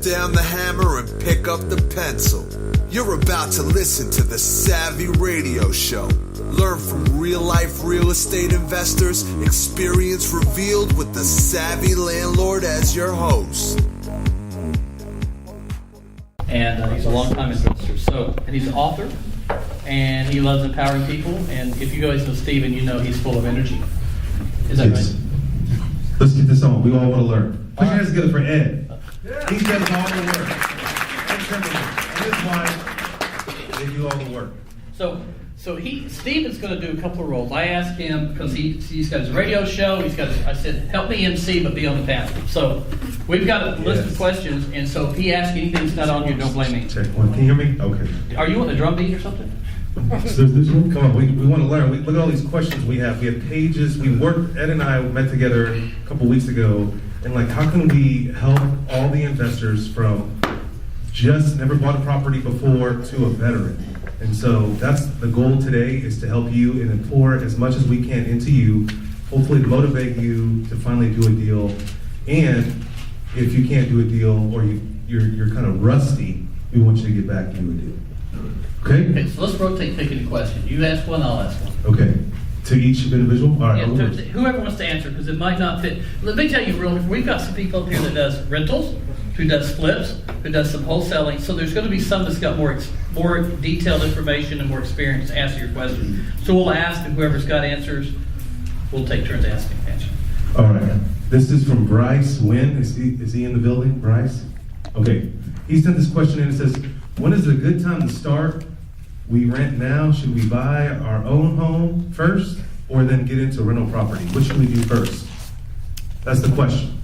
down the hammer and pick up the pencil. You're about to listen to the Savvy Radio Show. Learn from real-life real estate investors, experience revealed with the Savvy Landlord as your host. And he's a long-time investor. And he's an author, and he loves empowering people. And if you guys know Steven, you know he's full of energy. Is that right? Let's get this on. We all want to learn. Put your hands together for Ed. He does all the work. And his wife, they do all the work. So Steven's going to do a couple of roles. I asked him because he's got his radio show. I said, help me MC, but be on the panel. So we've got a list of questions, and so if he asks anything that's not on here, don't blame me. Check one. Can you hear me? Okay. Are you on the drum beat or something? Come on, we want to learn. Look at all these questions we have. We have pages. Ed and I met together a couple weeks ago, and how can we help all the investors from just never bought a property before to a veteran? And so that's the goal today, is to help you and pour as much as we can into you, hopefully to motivate you to finally do a deal. And if you can't do a deal or you're kind of rusty, we want you to get back and do a deal. Okay, so let's rotate picking a question. You ask one, I'll ask one. Okay. To each individual? All right. Yeah, whoever wants to answer, because it might not fit. Let me tell you, we've got some people up here that does rentals, who does flips, who does some wholesaling. So there's going to be some that's got more detailed information and more experience to answer your question. So we'll ask, and whoever's got answers, we'll take turns asking answers. All right. This is from Bryce Wynn. Is he in the building, Bryce? Okay. He sent this question in and says, when is a good time to start? We rent now. Should we buy our own home first or then get into rental property? What should we do first? That's the question.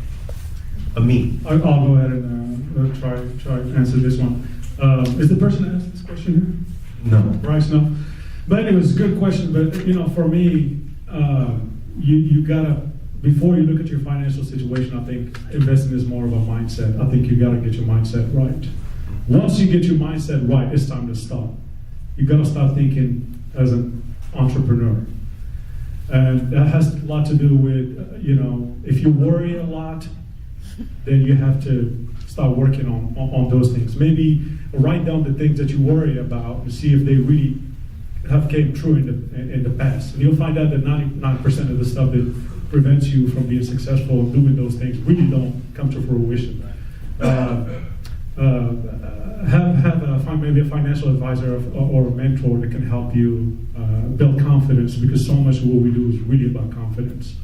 Me. I'll go ahead and try to answer this one. Is the person that asked this question here? No. Bryce, no. But anyway, it's a good question. But for me, you gotta, before you look at your financial situation, I think investing is more of a mindset. I think you gotta get your mindset right. Once you get your mindset right, it's time to start. You gotta start thinking as an entrepreneur. And that has a lot to do with, if you worry a lot, then you have to start working on those things. Maybe write down the things that you worry about and see if they really have came true in the past. And you'll find out that 99% of the stuff that prevents you from being successful doing those things really don't come to fruition. Have maybe a financial advisor or a mentor that can help you build confidence, because so much of what we do is really about confidence.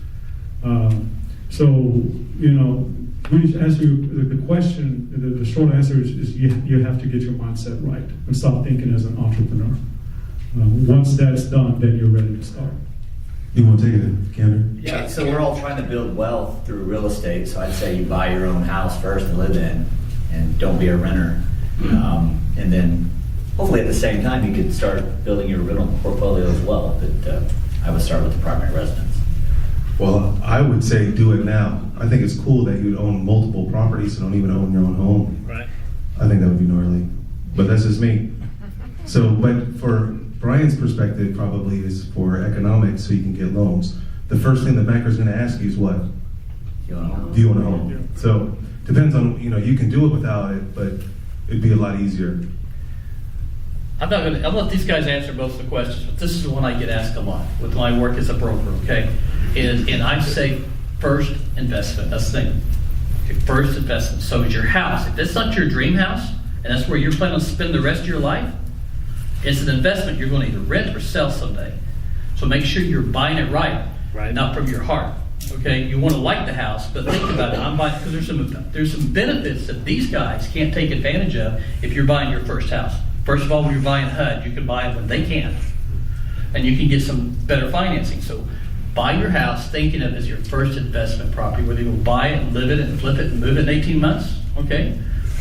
Really to answer the question, the short answer is you have to get your mindset right and stop thinking as an entrepreneur. Once that's done, then you're ready to start. You want to take it, Cameron? Yeah, so we're all trying to build wealth through real estate, so I'd say you buy your own house first and live in, and don't be a renter. And then hopefully at the same time you could start building your rental portfolio as well, but I would start with the primary residence. Well, I would say do it now. I think it's cool that you own multiple properties and don't even own your own home. Right. I think that would be gnarly, but that's just me. So, but for Brian's perspective, probably is for economics, so you can get loans. The first thing the banker's going to ask you is what? Do you own a home? Do you own a home? Yeah. So, depends on, you can do it without it, but it'd be a lot easier. I'll let these guys answer most of the questions, but this is the one I get asked a lot with my work as a broker, okay? And I say first investment, that's the thing. Okay, first investment. So is your house, if that's not your dream house, and that's where you're planning on spending the rest of your life, it's an investment you're going to either rent or sell someday. So make sure you're buying it right, not from your heart. Okay, you want to like the house, but think about it. I'm buying because there's some benefits that these guys can't take advantage of if you're buying your first house. First of all, when you're buying HUD, you can buy it when they can't, and you can get some better financing. So buy your house thinking of it as your first investment property, whether you'll buy it and live it and flip it and move it in 18 months, okay,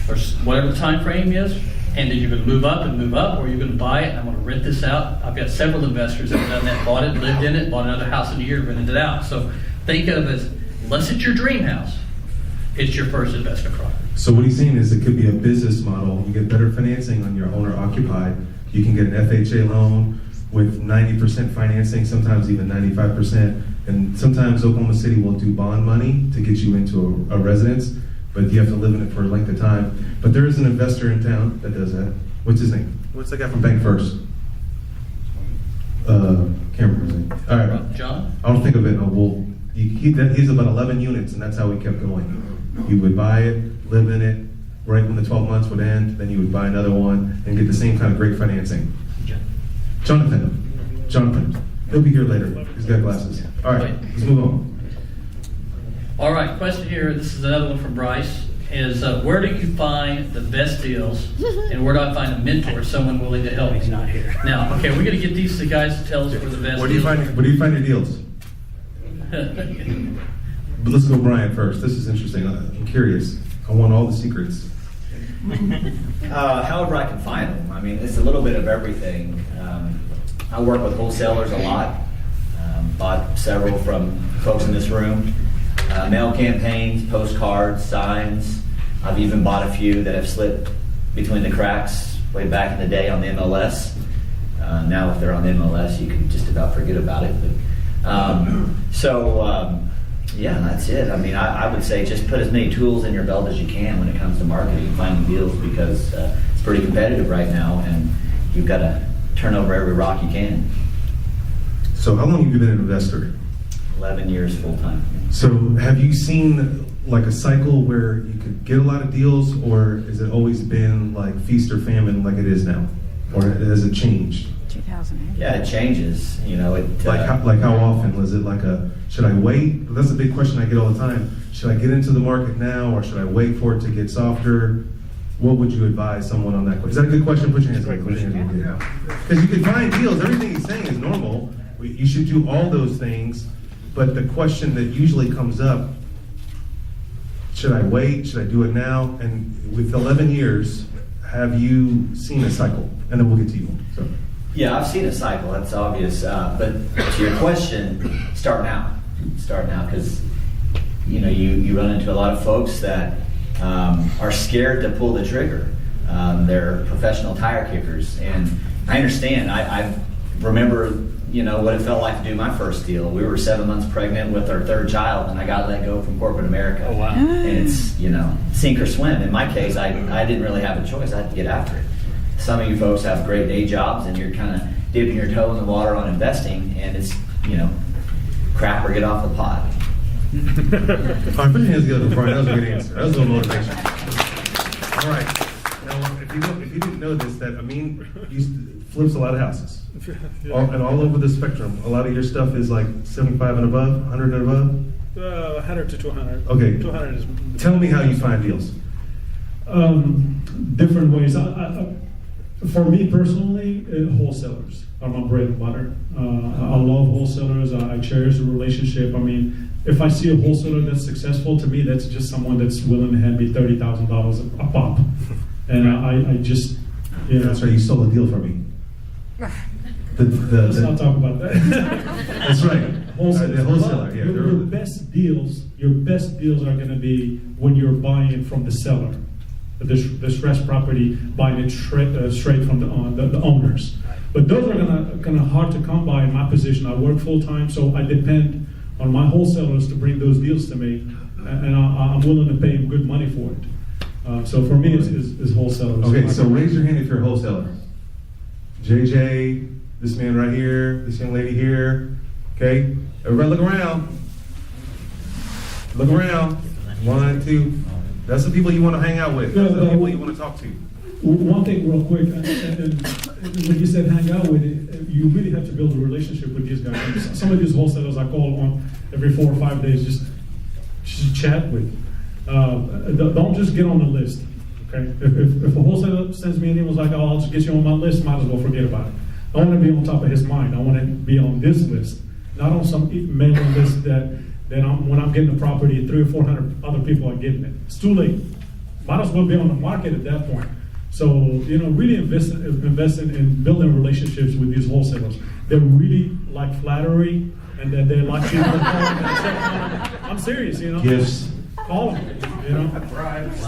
or whatever the time frame is, and then you're going to move up, or you're going to buy it and I'm going to rent this out. I've got several investors that have done that, bought it, lived in it, bought another house in a year, rented it out. So think of it as, unless it's your dream house, it's your first investment property. So what he's saying is it could be a business model. You get better financing on your owner-occupied. You can get an FHA loan with 90% financing, sometimes even 95%. And sometimes Oklahoma City will do bond money to get you into a residence. but you have to live in it for a length of time. But there is an investor in town that does that. What's his name? What's the guy from Bank First? Can't remember his name. All right. John? I'll think of it. He's about 11 units, and that's how he kept going. He would buy it, live in it, right when the 12 months would end, then you would buy another one and get the same kind of great financing. Jonathan. He'll be here later. He's got glasses. All right, let's move on. All right, question here. This is another one from Bryce. Is where do you find the best deals, and where do I find a mentor, someone willing to help me? He's not here. Now, okay, we're going to get these guys to tell us where the best Where do you find your deals? But let's go Brian first. This is interesting. I'm curious. I want all the secrets. However I can find them. I mean, it's a little bit of everything. I work with wholesalers a lot. Bought several from folks in this room. Mail campaigns, postcards, signs. I've even bought a few that have slipped between the cracks way back in the day on the MLS. Now if they're on the MLS, you can just about forget about it. But, yeah, that's it. I mean, I would say just put as many tools in your belt as you can when it comes to marketing and finding deals, because it's pretty competitive right now, and you've got to turn over every rock you can. So how long have you been an investor? 11 years full time. So have you seen like a cycle where you could get a lot of deals, or has it always been like feast or famine like it is now? Or has it changed? 2008. Yeah, it changes. You know, it Like how often? Was it like should I wait? That's a big question I get all the time. Should I get into the market now, or should I wait for it to get softer? What would you advise someone on that question? Is that a good question? Put your hands up. Because you can find deals. Everything he's saying is normal. You should do all those things. But the question that usually comes up, should I wait? Should I do it now? And with 11 years, have you seen a cycle? And then we'll get to you. So. Yeah, I've seen a cycle. That's obvious. But to your question, start now. Start now, because you run into a lot of folks that are scared to pull the trigger. They're professional tire kickers, and I understand. I remember what it felt like to do my first deal. We were 7 months pregnant with our third child, and I got let go from corporate America. Oh, wow. And it's sink or swim. In my case, I didn't really have a choice. I had to get after it. Some of you folks have great day jobs, and you're kind of dipping your toe in the water on investing, and it's crap or get off the pot. All right, put your hands together, Brian. That was a good answer. That was a little motivation. All right. Now, if you didn't know this, that Amin flips a lot of houses. And all over the spectrum. A lot of your stuff is like 75 and above, 100 and above? 100 to 200. Okay. 200 is... Tell me how you find deals. Different ways. For me personally, wholesalers are my bread and butter. I love wholesalers. I cherish the relationship. I mean, if I see a wholesaler that's successful, to me, that's just someone that's willing to hand me $30,000 a pop. And I just, That's right, you stole a deal from me. Let's not talk about that. That's right. Wholesaler. The wholesaler, yeah. Your best deals are going to be when you're buying from the seller, the distressed property, buying it straight from the owners. But those are kind of hard to come by in my position. I work full time, so I depend on my wholesalers to bring those deals to me, and I'm willing to pay good money for it. So for me, it's wholesalers. Okay, so raise your hand if you're a wholesaler. JJ, this man right here, this young lady here. Okay, everybody look around. Look around. 1, 2. That's the people you want to hang out with. That's the people you want to talk to. One thing real quick, and when you said hang out with it, you really have to build a relationship with these guys. Some of these wholesalers I call on every 4 or 5 days just chat with. Don't just get on the list. Okay, if a wholesaler sends me an email like, "Oh, I'll just get you on my list," might as well forget about it. I want to be on top of his mind. I want to be on this list, not on some mailing list that when I'm getting a property, 300 or 400 other people are getting it. It's too late. Might as well be on the market at that point. So really investing in building relationships with these wholesalers. They really like flattery, and that they like people to call them and say, I'm serious. Gifts. Call them. Bribes.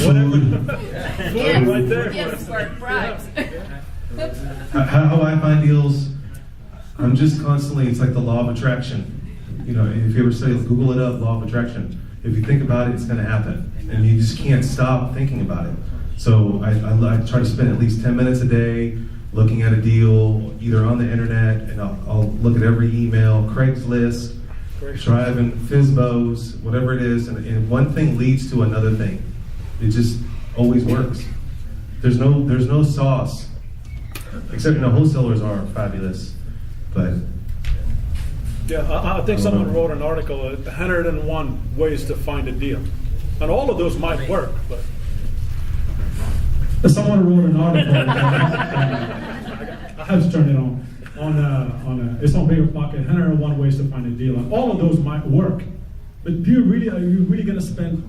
Whatever. Food right there. Gifts work, bribes. How I find deals, I'm just constantly, it's like the law of attraction. If you ever say, Google it up, law of attraction. If you think about it, it's going to happen, and you just can't stop thinking about it. So I try to spend at least 10 minutes a day looking at a deal, either on the internet, and I'll look at every email, Craigslist, driving, Fizbos, whatever it is, and one thing leads to another thing. It just always works. There's no sauce, except wholesalers are fabulous, but. Yeah, I think someone wrote an article, 101 ways to find a deal. And all of those might work, but. Someone wrote an article. I have to turn it on. It's on Bigger Pocket. 101 ways to find a deal. And all of those might work, but are you really going to spend,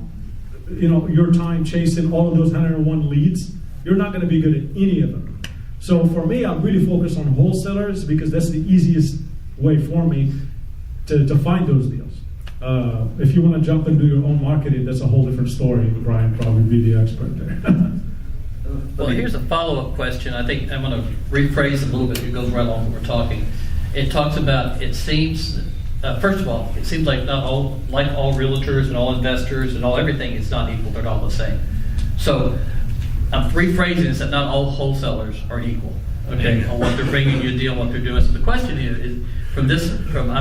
your time chasing all of those 101 leads? You're not going to be good at any of them. So for me, I'm really focused on wholesalers because that's the easiest way for me to find those deals. If you want to jump and do your own marketing, that's a whole different story. Brian probably be the expert there. Well, here's a follow-up question. I think I'm going to rephrase it a little bit. It goes right along what we're talking. It talks about, it seems, first of all, it seems like not all, like all realtors and all investors and all everything, it's not equal. They're not all the same. So I'm rephrasing this that not all wholesalers are equal, okay, on what they're bringing you a deal, what they're doing. So the question is I'm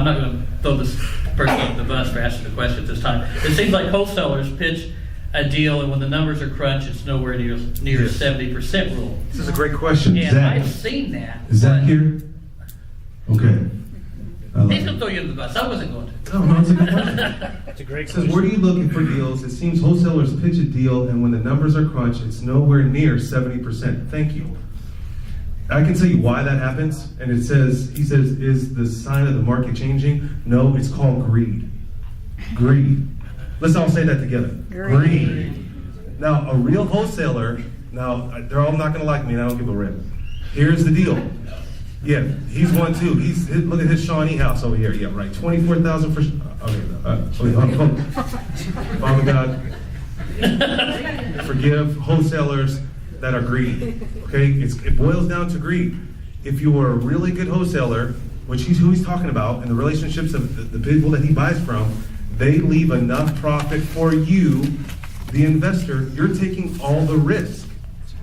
not going to throw this person under the bus for asking the question at this time. It seems like wholesalers pitch a deal, and when the numbers are crunched, it's nowhere near 70% rule. This is a great question. And Zach, I've seen that. is Zach here? Okay. He's going to throw you under the bus. I wasn't going to. No, it's a good question. That's a great It says, where are you looking for deals? It seems wholesalers pitch a deal, and when the numbers are crunched, it's nowhere near 70%. Thank you. I can tell you why that happens. And he says, is the sign of the market changing? No, it's called greed. Greed. Let's all say that together. Greed. Now, a real wholesaler, they're all not going to like me, and I don't give a rip. Here's the deal. Yeah, he's one too. Look at his Shawnee house over here. Yeah, right. 24,000 for. Father God, forgive wholesalers that are greedy. Okay, it boils down to greed. If you are a really good wholesaler, which who he's talking about, and the relationships of the people that he buys from, they leave enough profit for you, the investor. You're taking all the risk.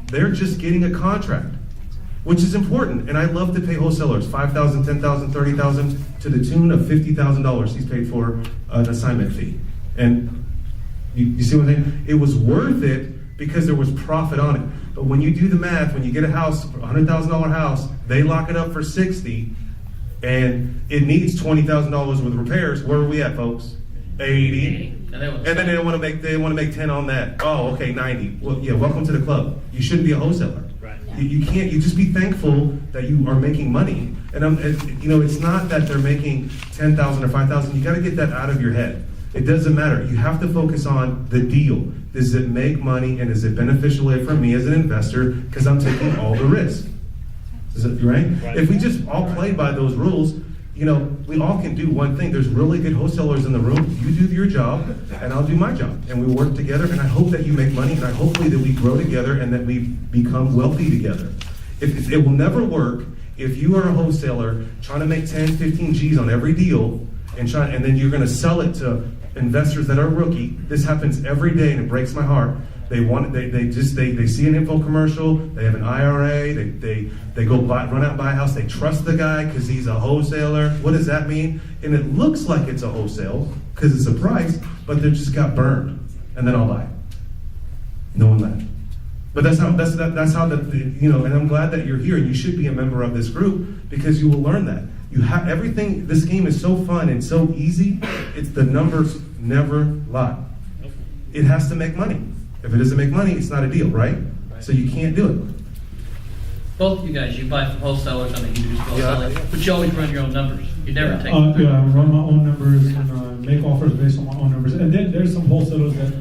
They're just getting a contract, which is important. And I love to pay wholesalers $5,000, $10,000, $30,000 to the tune of $50,000 he's paid for an assignment fee. And you see what I'm saying? It was worth it because there was profit on it. But when you do the math, when you get a house, $100,000 house, they lock it up for $60,000, and it needs $20,000 with repairs. Where are we at, folks? 80. And then they want to make 10 on that. Oh, okay, 90. Well, yeah, welcome to the club. You shouldn't be a wholesaler. Right. You can't. You just be thankful that you are making money. And it's not that they're making 10,000 or 5,000. You got to get that out of your head. It doesn't matter. You have to focus on the deal. Does it make money, and is it beneficial for me as an investor? Because I'm taking all the risk. Is it right? If we just all play by those rules, we all can do one thing. There's really good wholesalers in the room. You do your job, and I'll do my job. And we work together, and I hope that you make money, and hopefully that we grow together and that we become wealthy together. It will never work if you are a wholesaler trying to make 10, 15 G's on every deal, and then you're going to sell it to investors that are rookie. This happens every day, and it breaks my heart. They see an info commercial. They have an IRA. They go run out and buy a house. They trust the guy because he's a wholesaler. What does that mean? And it looks like it's a wholesale because it's a price, but they just got burned. And then I'll buy it, knowing that. But that's how. And I'm glad that you're here, and you should be a member of this group because you will learn that. You have everything. This game is so fun and so easy. It's the numbers never lie. It has to make money. If it doesn't make money, it's not a deal, right? So you can't do it. Both of you guys, you buy from wholesalers, you do wholesaling, but you always run your own numbers. You never take. I run my own numbers and make offers based on my own numbers. And then there's some wholesalers that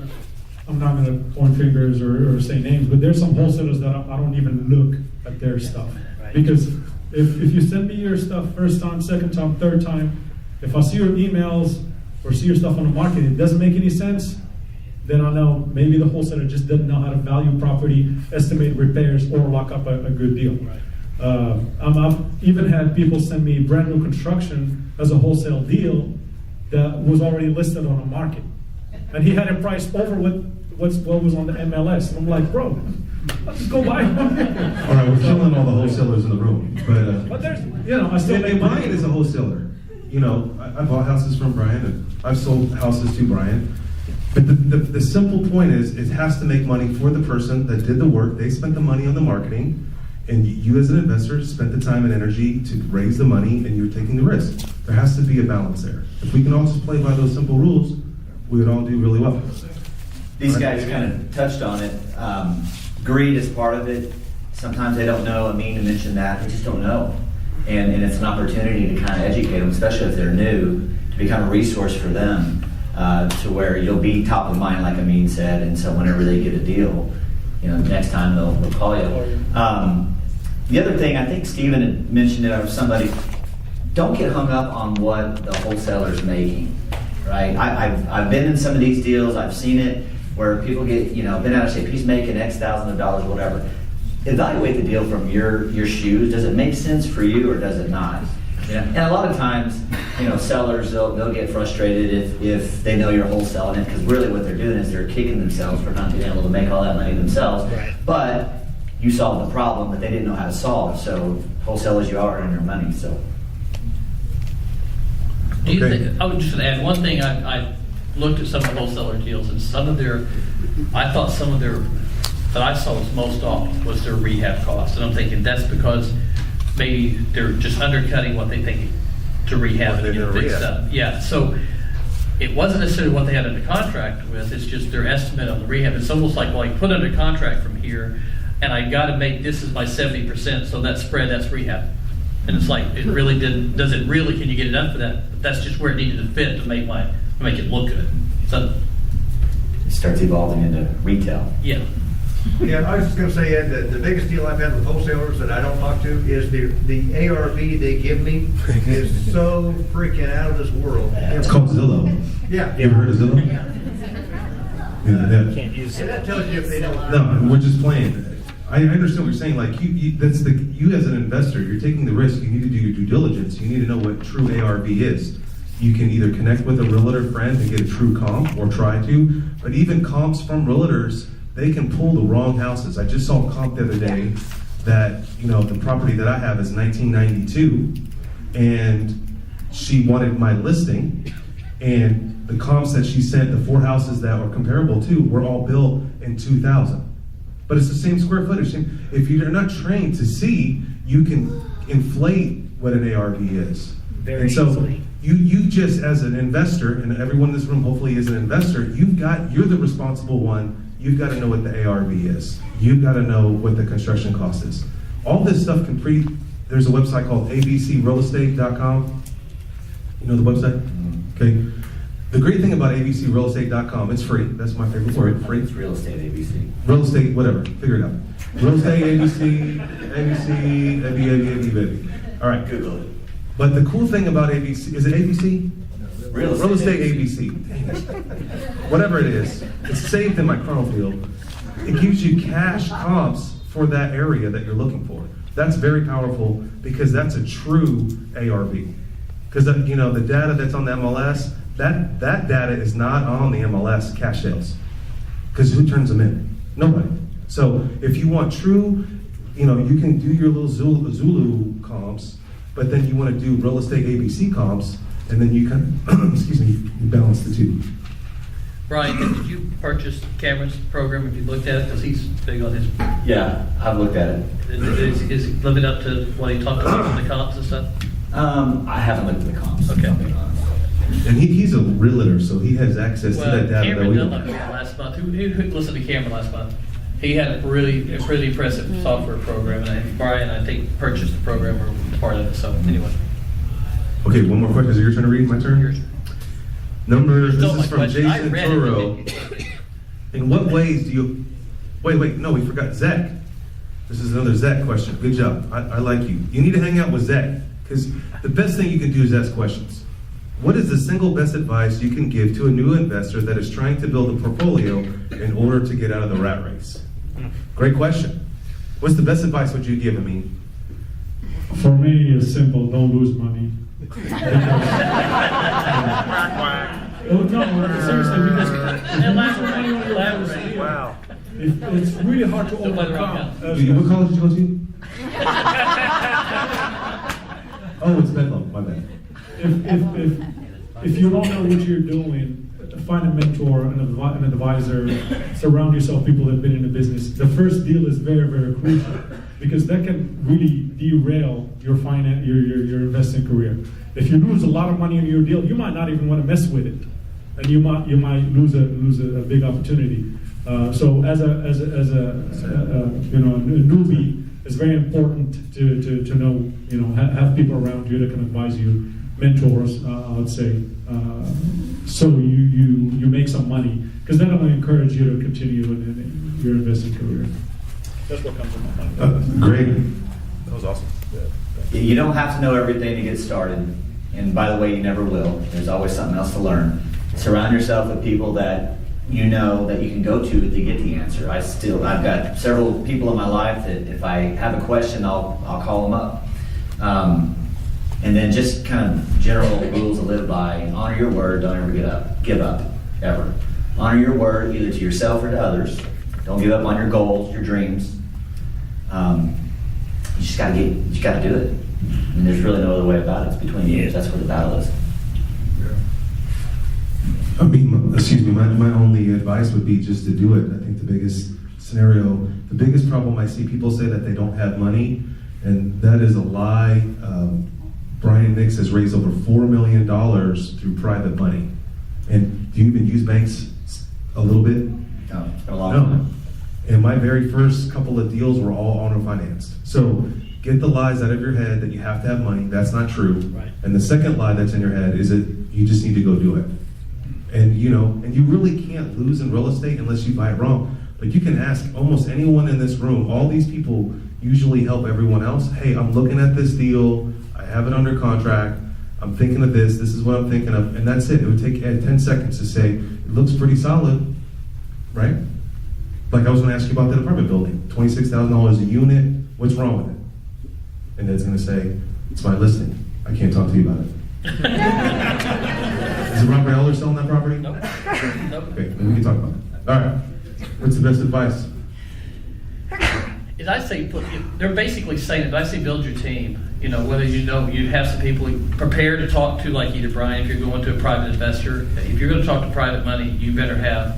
I'm not going to point fingers or say names, but there's some wholesalers that I don't even look at their stuff because if you send me your stuff first time, second time, third time, if I see your emails or see your stuff on the market, it doesn't make any sense. Then I know maybe the wholesaler just doesn't know how to value property, estimate repairs, or lock up a good deal. I've even had people send me brand new construction as a wholesale deal that was already listed on the market. and he had it priced over what was on the MLS. And I'm like, bro, let's just go buy one. All right, we're killing all the wholesalers in the room, But there's, I still make and money. Brian is a wholesaler. I bought houses from Brian, and I've sold houses to Brian. But the simple point is, it has to make money for the person that did the work. They spent the money on the marketing, and you as an investor spent the time and energy to raise the money, and you're taking the risk. There has to be a balance there. If we can all just play by those simple rules, we would all do really well. These guys kind of touched on it. Greed is part of it. Sometimes they don't know. Amin mentioned that. They just don't know. And it's an opportunity to kind of educate them, especially if they're new, to become a resource for them, to where you'll be top of mind, like Amin said. And so whenever they get a deal, next time they'll call you. The other thing, I think Stephen had mentioned it, or somebody, don't get hung up on what the wholesaler's making, right? I've been in some of these deals. I've seen it where people get, been out and say, if he's making X thousands of dollars, whatever. Evaluate the deal from your shoes. Does it make sense for you or does it not? And a lot of times, sellers, they'll get frustrated if they know you're wholesaling it, because really what they're doing is they're kicking themselves for not being able to make all that money themselves. Right. But you solved the problem that they didn't know how to solve. So wholesalers, you are earning your money. So. Do you think, I would just add one thing. I looked at some of the wholesaler deals, and I thought some of their that I saw was most often was their rehab costs, and I'm thinking that's because maybe they're just undercutting what they think to rehab and get fixed up. Yeah, so it wasn't necessarily what they had under contract with, it's just their estimate on the rehab. It's almost like, well, I put under contract from here, and I got to make this is my 70%, so that spread, that's rehab. And it's like, it really didn't, does it really, can you get it done for that? But that's just where it needed to fit to make it look good. So it starts evolving into retail. yeah. Yeah, I was just going to say, Ed, that the biggest deal I've had with wholesalers that I don't talk to is the ARV they give me is so freaking out of this world. It's called Zillow. Yeah. You ever heard of Zillow? Yeah. Can't use And that tells you if they don't. No, we're just playing. I understand what you're saying. Like you as an investor, you're taking the risk. You need to do your due diligence. You need to know what true ARV is. You can either connect with a realtor friend and get a true comp, or try to. But even comps from realtors, they can pull the wrong houses. I just saw a comp the other day that, the property that I have is 1992, and she wanted my listing, and the comps that she sent, the 4 houses that were comparable to, were all built in 2000. But it's the same square footage. If you're not trained to see, you can inflate what an ARV is. Very easily. You just, as an investor, and everyone in this room hopefully is an investor, you're the responsible one. You've got to know what the ARV is. You've got to know what the construction cost is. All this stuff there's a website called abcrealestate.com. You know the website? Okay. The great thing about abcrealestate.com, it's free. That's my favorite word, free. It's real estate ABC. Real estate, whatever. Figure it out. Real estate, ABC, baby. All right. Google it. But the cool thing about ABC, is it ABC? Real estate ABC. Dang it. Whatever it is, it's saved in my chronofield. It gives you cash comps for that area that you're looking for. That's very powerful because that's a true ARV. Because the data that's on the MLS, that data is not on the MLS cash sales. Because who turns them in? Nobody. So if you want true, you can do your little Zulu comps, but then you want to do real estate ABC comps, and then you kind of, you balance the two. Brian, did you purchase the cameras program? Have you looked at it? Because he's big on his. Yeah, I've looked at it. Is it living up to what he talked about with the comps and stuff? I haven't looked at the comps. Okay. And he's a realtor, so he has access to that data. Cameron Dunlap last month. Who listened to Cameron last month? He had a pretty impressive software program, and Brian, I think, purchased the program or part of it. So anyway. Okay, one more question. Is it your turn to read? My turn? Yours. This Stole my is from question. I Jason read Turo. it. In what ways do you... Wait, no, we forgot Zach. This is another Zach question. Good job. I like you. You need to hang out with Zach, because the best thing you can do is ask questions. What is the single best advice you can give to a new investor that is trying to build a portfolio in order to get out of the rat race? Great question. What's the best advice would you give, Amin? For me, it's simple. Don't lose money. Oh, no, seriously, because Elaborate. Wow. it's really hard to Don't let it overcome. wrong, What college did you go to? Oh, it's Bedlam, my bad. If you don't know what you're doing, find a mentor, an advisor, surround yourself with people that have been in the business. The first deal is very, very crucial because that can really derail your investing career. If you lose a lot of money in your deal, you might not even want to mess with it, and you might lose a big opportunity. So as a newbie, it's very important to know have people around you that can advise you, mentors, I would say, so you make some money, because that will encourage you to continue in your investing career. That's what comes to my mind. Great. That was awesome. You don't have to know everything to get started. And by the way, you never will. There's always something else to learn. Surround yourself with people that you know that you can go to get the answer. I've got several people in my life that if I have a question, I'll call them up. And then just kind of general rules to live by. Honor your word. Don't ever give up, ever. Honor your word either to yourself or to others. Don't give up on your goals, your dreams. You just gotta do it. And there's really no other way about it. It's between you. That's where the battle is. I mean, my only advice would be just to do it. I think the biggest problem I see people say that they don't have money, and that is a lie. Brian Nix has raised over $4 million through private money. And do you even use banks a little bit? No, it's been a long time. And my very first couple of deals were all owner financed. So get the lies out of your head that you have to have money. That's not true. Right. And the second lie that's in your head is that you just need to go do it. And you really can't lose in real estate unless you buy it wrong. But you can ask almost anyone in this room. All these people usually help everyone else. Hey, I'm looking at this deal. I have it under contract. I'm thinking of this. This is what I'm thinking of. And that's it. It would take 10 seconds to say, it looks pretty solid, right? Like I was going to ask you about that apartment building. $26,000 a unit. What's wrong with it? And it's going to say, it's my listing. I can't talk to you about it. Is it Robert Eller selling that property? Nope. Okay, then we can talk about it. All right. What's the best advice? As I say, they're basically saying, if I say build your team, whether you have some people prepared to talk to, like either Brian, if you're going to a private investor, if you're going to talk to private money, you better have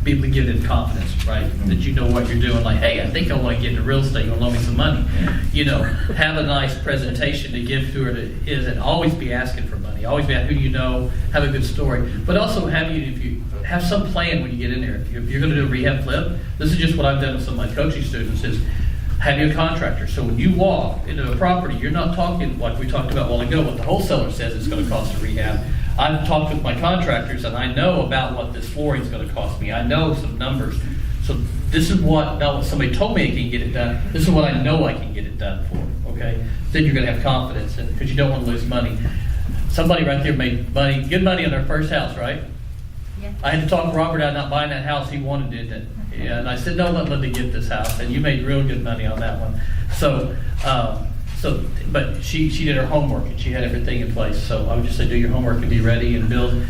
people to give them confidence, right? That you know what you're doing. Like, hey, I think I want to get into real estate. You want to loan me some money? Have a nice presentation to give to her and always be asking for money. Always be asking who you know, have a good story. But also if you have some plan when you get in there. If you're going to do a rehab flip, this is just what I've done with some of my coaching students is have you a contractor. So when you walk into a property, you're not talking like we talked about a while ago, what the wholesaler says it's going to cost to rehab. I've talked with my contractors and I know about what this flooring is going to cost me. I know some numbers. So this is not what somebody told me I can get it done. This is what I know I can get it done for, okay? Then you're going to have confidence because you don't want to lose money. Somebody right there made good money on their first house, right? Yeah. I had to talk Robert out not buying that house. He wanted it. Yeah, and I said, no, let me get this house. And you made real good money on that one. But she did her homework and she had everything in place. So I would just say do your homework and be ready and build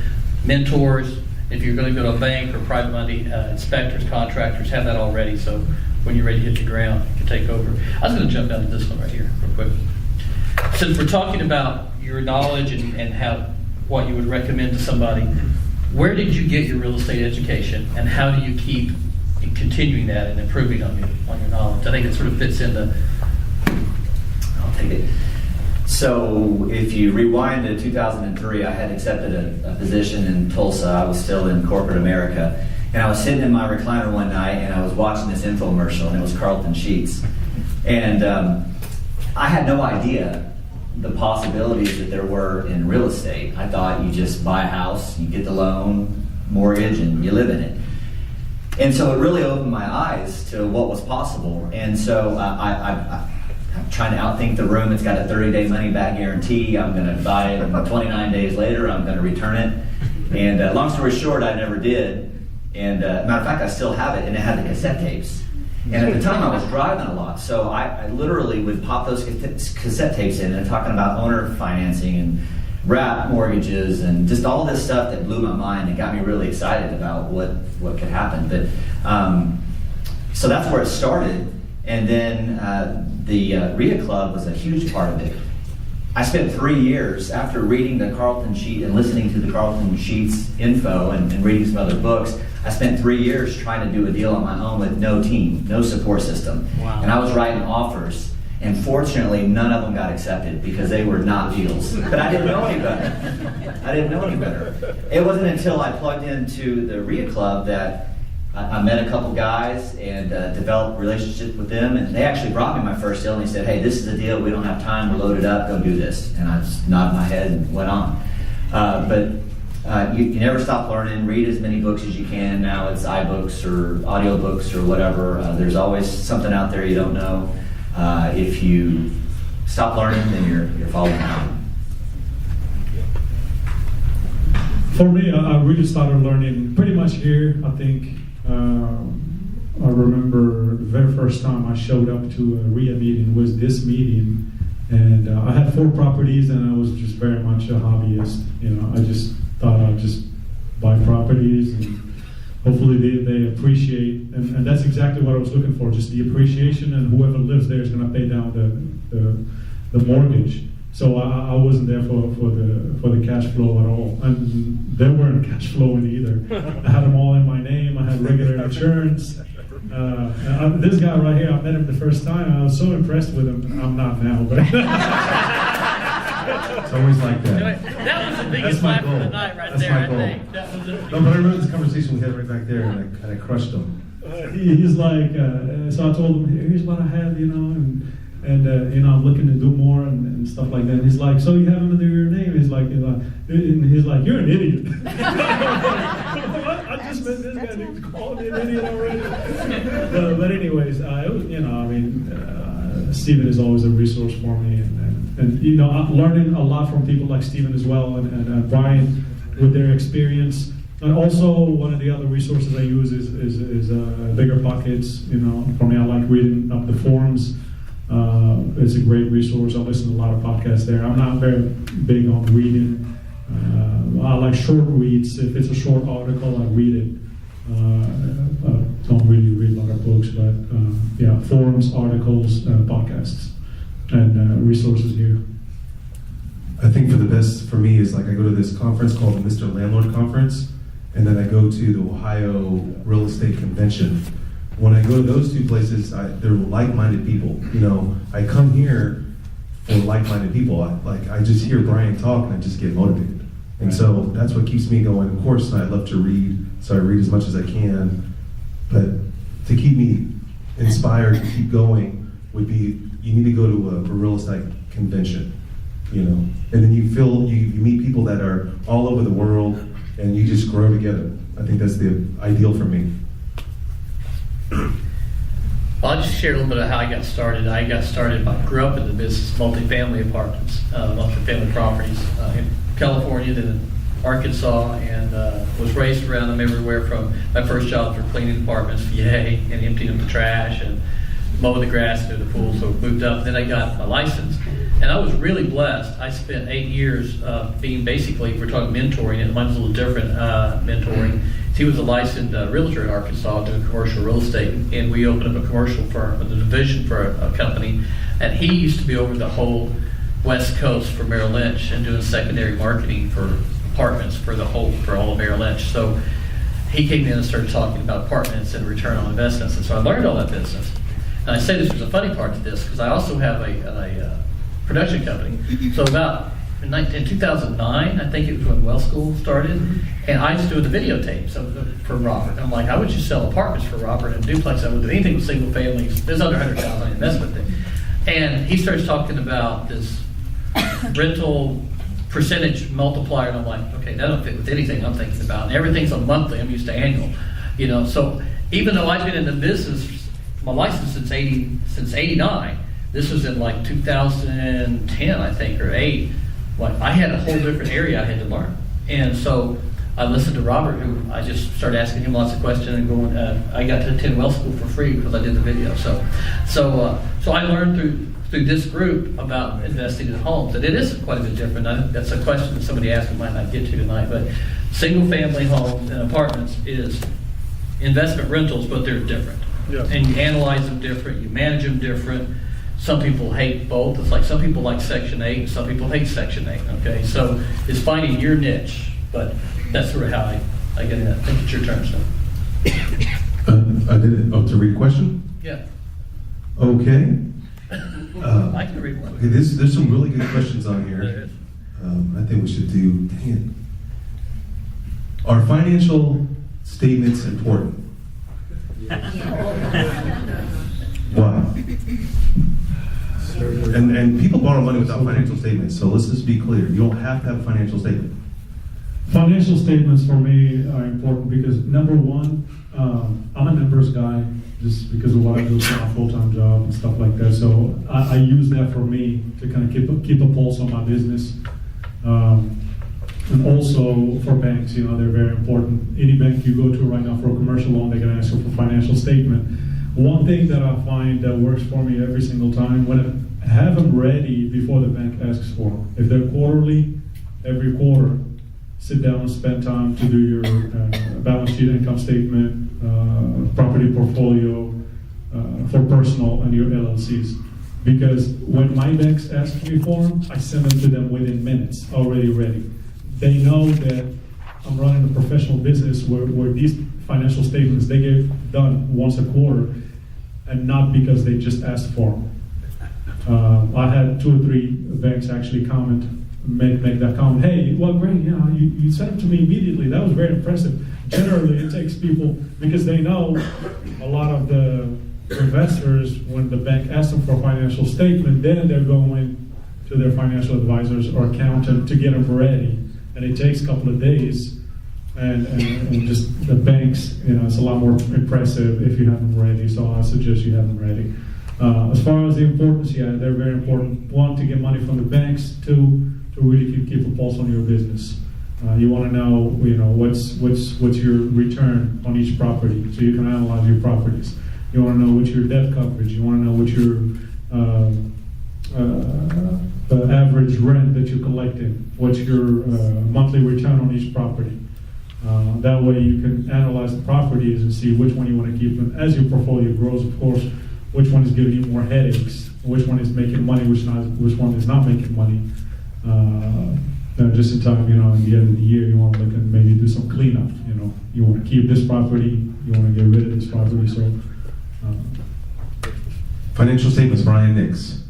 mentors. If you're going to go to a bank or private money, inspectors, contractors, have that all ready. So when you're ready to hit the ground, you can take over. I was going to jump down to this one right here real quick. Since we're talking about your knowledge and what you would recommend to somebody, where did you get your real estate education and how do you keep continuing that and improving on your knowledge? I think it sort of fits into. I'll take it. So if you rewind to 2003, I had accepted a position in Tulsa. I was still in corporate America. And I was sitting in my recliner one night and I was watching this infomercial and it was Carlton Sheets. And I had no idea the possibilities that there were in real estate. I thought you just buy a house, you get the loan, mortgage, and you live in it. And so it really opened my eyes to what was possible. And so I'm trying to outthink the room. It's got a 30-day money-back guarantee. I'm going to buy it, and 29 days later, I'm going to return it. And long story short, I never did. And matter of fact, I still have it, and it had the cassette tapes. And at the time, I was driving a lot, so I literally would pop those cassette tapes in and talking about owner financing and wrap mortgages and just all this stuff that blew my mind and got me really excited about what could happen. But so that's where it started. And then the REIA Club was a huge part of it. I spent 3 years after reading the Carlton Sheet and listening to the Carlton Sheet's info and reading some other books. I spent 3 years trying to do a deal on my own with no team, no support system. Wow. And I was writing offers. And fortunately, none of them got accepted because they were not deals. But I didn't know any better. It wasn't until I plugged into the REIA Club that I met a couple guys and developed relationships with them. And they actually brought me my first deal and they said, hey, this is the deal. We don't have time. We're loaded up. Go do this. And I just nodded my head and went on. You never stop learning. Read as many books as you can. Now it's iBooks or audiobooks or whatever. There's always something out there you don't know. If you stop learning, then you're falling out. For me, I really started learning pretty much here. I think I remember the very first time I showed up to a REIA meeting was this meeting, and I had 4 properties, and I was just very much a hobbyist. You know, I just thought I'd just buy properties and hopefully they appreciate, and that's exactly what I was looking for, just the appreciation, and whoever lives there is going to pay down the mortgage. So I wasn't there for the cash flow at all, and they weren't cash flowing either. I had them all in my name. I had regular insurance. This guy right here, I met him the first time. I was so impressed with him. I'm not now, but It's always like that. That was the biggest laugh of the night right That's there, my I goal. think. That was it. No, but I remember this conversation we had right back there, and I crushed him. he's like, so I told him, here's what I have, you know, and you know, I'm looking to do more and stuff like that. And he's like, so you have him under your name? He's like, and he's like, you're an idiot. I just met this guy, he called me an idiot already. But anyways, it was, you know, I mean, Stephen is always a resource for me, and you know, I'm learning a lot from people like Stephen as well, and Brian with their experience. And also, one of the other resources I use is Bigger Pockets. You know, for me, I like reading up the forums. It's a great resource. I listen to a lot of podcasts there. I'm not very big on reading. I like short reads. If it's a short article, I read it. I don't really read a lot of books, but yeah, forums, articles, podcasts, and resources here. I think for the best for me is like I go to this conference called the Mr. Landlord Conference, and then I go to the Ohio Real Estate Convention. When I go to those 2 places, they're like-minded people. You know, I come here for like-minded people. I just hear Brian talk and I just get motivated. And so that's what keeps me going. Of course, I love to read, so I read as much as I can. But to keep me inspired to keep going would be, you need to go to a real estate convention, you know. And then you meet people that are all over the world, and you just grow together. I think that's the ideal for me. Well, I'll just share a little bit of how I got started. I grew up in the business, multifamily apartments, multifamily properties in California, then in Arkansas, and was raised around them everywhere. From my first jobs were cleaning apartments, yay, and emptying up the trash and mowing the grass near the pool. So moved up. Then I got my license, and I was really blessed. I spent 8 years being basically, if we're talking mentoring, and mine's a little different mentoring. He was a licensed realtor in Arkansas doing commercial real estate, and we opened up a commercial firm, a division for a company, and he used to be over the whole West Coast for Merrill Lynch and doing secondary marketing for apartments for all of Merrill Lynch. So he came in and started talking about apartments and return on investments, and so I learned all that business. And I say this was a funny part to this because I also have a production company. So about in 2009, I think it was when Well School started, and I was doing the videotapes for Robert. I'm like, how would you sell apartments for Robert and duplex? I would do anything with single families. There's under $100,000 investment thing. And he starts talking about this rental percentage multiplier, and I'm like, okay, that don't fit with anything I'm thinking about. And everything's a monthly. I'm used to annual, you know. So even though I've been in the business, my license since '89. This was in like 2010, I think, or 8. Like I had a whole different area I had to learn, and so I listened to Robert, who I just started asking him lots of questions and going. I got to attend Wealth School for free because I did the video. So I learned through this group about investing in homes, and it is quite a bit different. That's a question that somebody asked me, might not get to tonight, but single-family homes and apartments is investment rentals, but they're different. Yeah. And you analyze them different, you manage them different. Some people hate both. It's like some people like Section 8, some people hate Section 8, okay? So it's finding your niche, but that's sort of how I get in. I think it's your turn, so. I did it. Oh, to read a question? Yeah. Okay. I can read one. Okay, there's some really good questions on here. There is. I think we should do, dang it. Are financial statements important? Why? And people borrow money without financial statements, so let's just be clear. You don't have to have a financial statement. Financial statements for me are important because number one, I'm a numbers guy just because of what I do for my full-time job and stuff like that. So I use that for me to kind of keep a pulse on my business. And also for banks, you know, they're very important. Any bank you go to right now for a commercial loan, they're going to ask you for a financial statement. One thing that I find that works for me every single time, when I have them ready before the bank asks for them. If they're quarterly, every quarter, sit down and spend time to do your balance sheet, income statement, property portfolio for personal and your LLCs. Because when my banks ask me for them, I send them to them within minutes, already ready. They know that I'm running a professional business where these financial statements, they get done once a quarter, and not because they just asked for them. I had 2 or 3 banks actually make that comment. Hey, well, great, you sent it to me immediately. That was very impressive. Generally, it takes people, because they know a lot of the investors, when the bank asks them for a financial statement, then they're going to their financial advisors or accountant to get them ready. And it takes a couple of days, and just the banks, it's a lot more impressive if you have them ready. So I suggest you have them ready. As far as the importance, they're very important. 1, to get money from the banks. 2, to really keep a pulse on your business. You want to know, what's your return on each property, so you can analyze your properties. You want to know what's your debt coverage. You want to know what your average rent that you're collecting. What's your monthly return on each property. That way you can analyze the properties and see which one you want to keep. And as your portfolio grows, of course, which one is giving you more headaches, which one is making money, which one is not making money. Just in time, at the end of the year, you want to look and maybe do some cleanup. You want to keep this property, you want to get rid of this property. So, Financial statements, Brian Nix.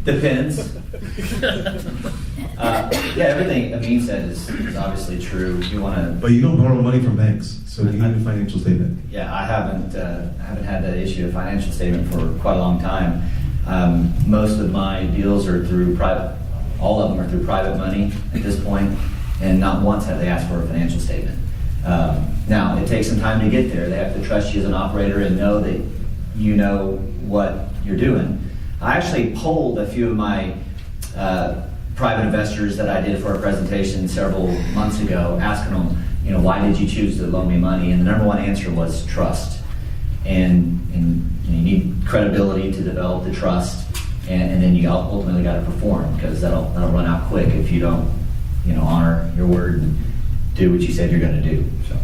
Depends. Everything Amin said is obviously true. You want to, But you don't borrow money from banks, so you need a financial statement. Yeah, I haven't had that issue of financial statement for quite a long time. Most of my deals are through private. All of them are through private money at this point, and not once have they asked for a financial statement. Now, it takes some time to get there. They have to trust you as an operator and know that you know what you're doing. I actually polled a few of my private investors that I did for a presentation several months ago, asking them, why did you choose to loan me money? And the number one answer was trust. And you need credibility to develop the trust, and then you ultimately got to perform, because that'll run out quick if you don't, honor your word and do what you said you're going to do. So.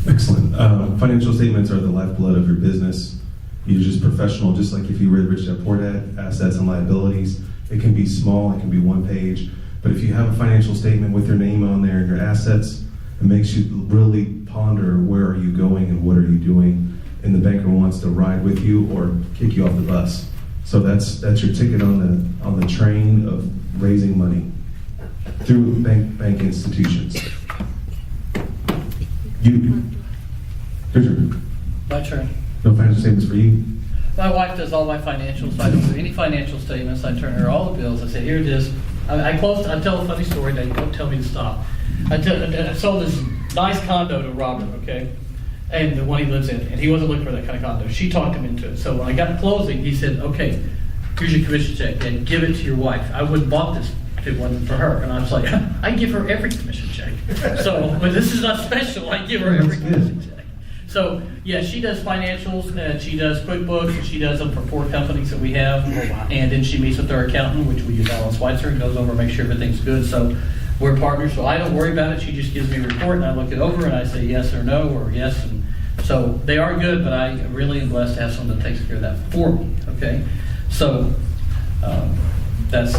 Excellent. Financial statements are the lifeblood of your business. You're just professional, just like if you read Rich Dad Poor Dad, assets and liabilities. It can be small, it can be 1 page, but if you have a financial statement with your name on there and your assets, it makes you really ponder where are you going and what are you doing, and the banker wants to ride with you or kick you off the bus. So that's your ticket on the train of raising money through bank institutions. Your turn. My turn. No financial statements for you? My wife does all my financials, so I don't do any financial statements. I turn her all the bills. I say, here it is. I tell a funny story. Now you don't tell me to stop. I sold this nice condo to Robert, okay? And the one he lives in, and he wasn't looking for that kind of condo. She talked him into it. So when I got to closing, he said, okay, here's your commission check, and give it to your wife. I wouldn't bought this if it wasn't for her. And I was like, I give her every commission check. So, but this is not special. I give her every commission check. So, yeah, she does financials, and she does QuickBooks, and she does them for 4 companies that we have. And then she meets with our accountant, which we use Alan Schweitzer, and goes over and makes sure everything's good. So we're partners, so I don't worry about it. She just gives me a report, and I look it over, and I say yes or no, or yes. And so they are good, but I really am blessed to have someone that takes care of that for me, okay? So that's,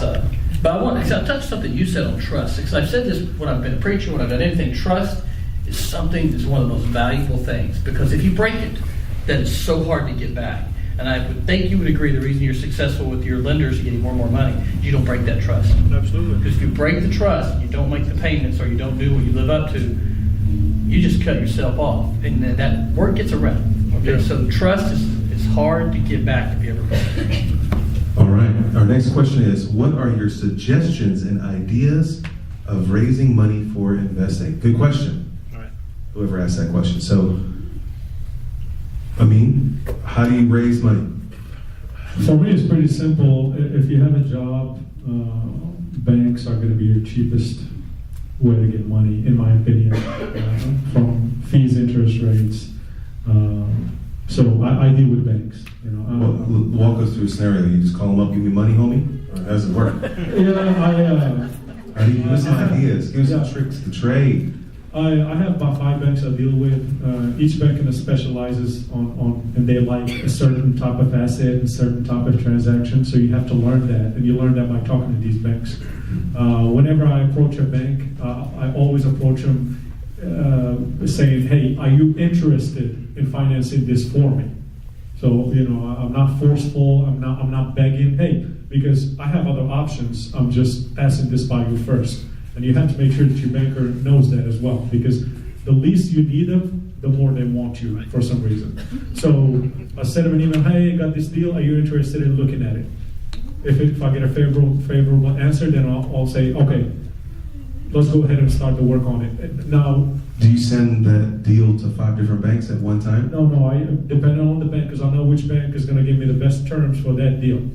but I want to touch something you said on trust, because I've said this when I've been a preacher, when I've done anything. Trust is something that's one of the most valuable things, because if you break it, then it's so hard to get back. And I would think you would agree the reason you're successful with your lenders and getting more and more money is you don't break that trust. Absolutely. Because if you break the trust, you don't make the payments, or you don't do what you live up to, you just cut yourself off. And that work gets around. Okay, Yeah. so trust is hard to get back if you ever break it. All right. Our next question is, what are your suggestions and ideas of raising money for investing? Good question. All right. Whoever asked that question. So, Amin, how do you raise money? For me, it's pretty simple. If you have a job, banks are going to be your cheapest way to get money, in my opinion, from fees, interest rates. So I deal with banks. Well, walk us through a scenario. You just call them up, give me money, homie? Or how does it work? How do you give us some ideas? Give us some tricks to trade. I have about 5 banks I deal with. Each bank kind of specializes and they like a certain type of asset and a certain type of transaction. So you have to learn that, and you learn that by talking to these banks. Whenever I approach a bank, I always approach them saying, "Hey, are you interested in financing this for me?" So I'm not forceful. I'm not begging. Hey, because I have other options. I'm just passing this by you first. And you have to make sure that your banker knows that as well, because the least you need them, the more they want you for some reason. So I send them an email, hey, I got this deal, are you interested in looking at it? If I get a favorable answer, then I'll say, okay, let's go ahead and start the work on it. Now, do you send that deal to 5 different banks at one time? No, depending on the bank, because I know which bank is going to give me the best terms for that deal.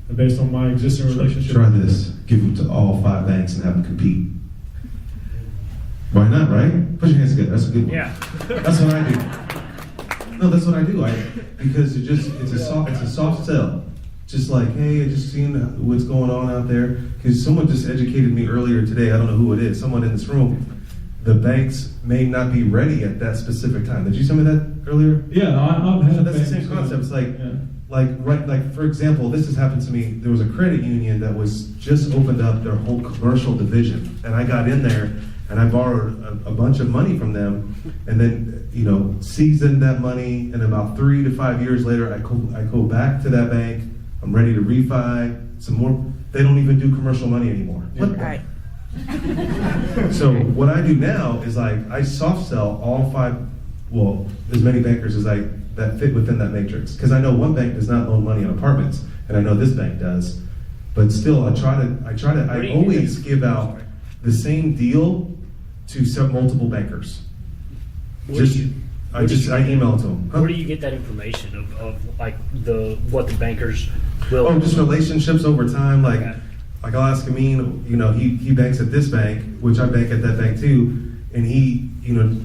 And based on my existing relationship. Try this. Give them to all 5 banks and have them compete. Why not, right? Put your hands together. That's a good one. Yeah. That's what I do. No, that's what I do. Because it's a soft sell. Just like, hey, I just seen what's going on out there. Because someone just educated me earlier today. I don't know who it is. Someone in this room. The banks may not be ready at that specific time. Did you tell me that earlier? Yeah, I've had that's the same concept. It's like. Yeah. Like for example, this has happened to me. There was a credit union that was just opened up their whole commercial division, and I got in there and I borrowed a bunch of money from them, and then seasoned that money. And about 3 to 5 years later, I go back to that bank. I'm ready to refi some more. They don't even do commercial money anymore. Right. So what I do now is I soft sell all 5, as many bankers as that fit within that matrix, because I know one bank does not loan money on apartments, and I know this bank does. But still, I always give out the same deal to multiple bankers. I email it to them. Where do you get that information of like what the bankers will? Oh, just relationships over time. Like I'll ask Amin, he banks at this bank, which I bank at that bank too, and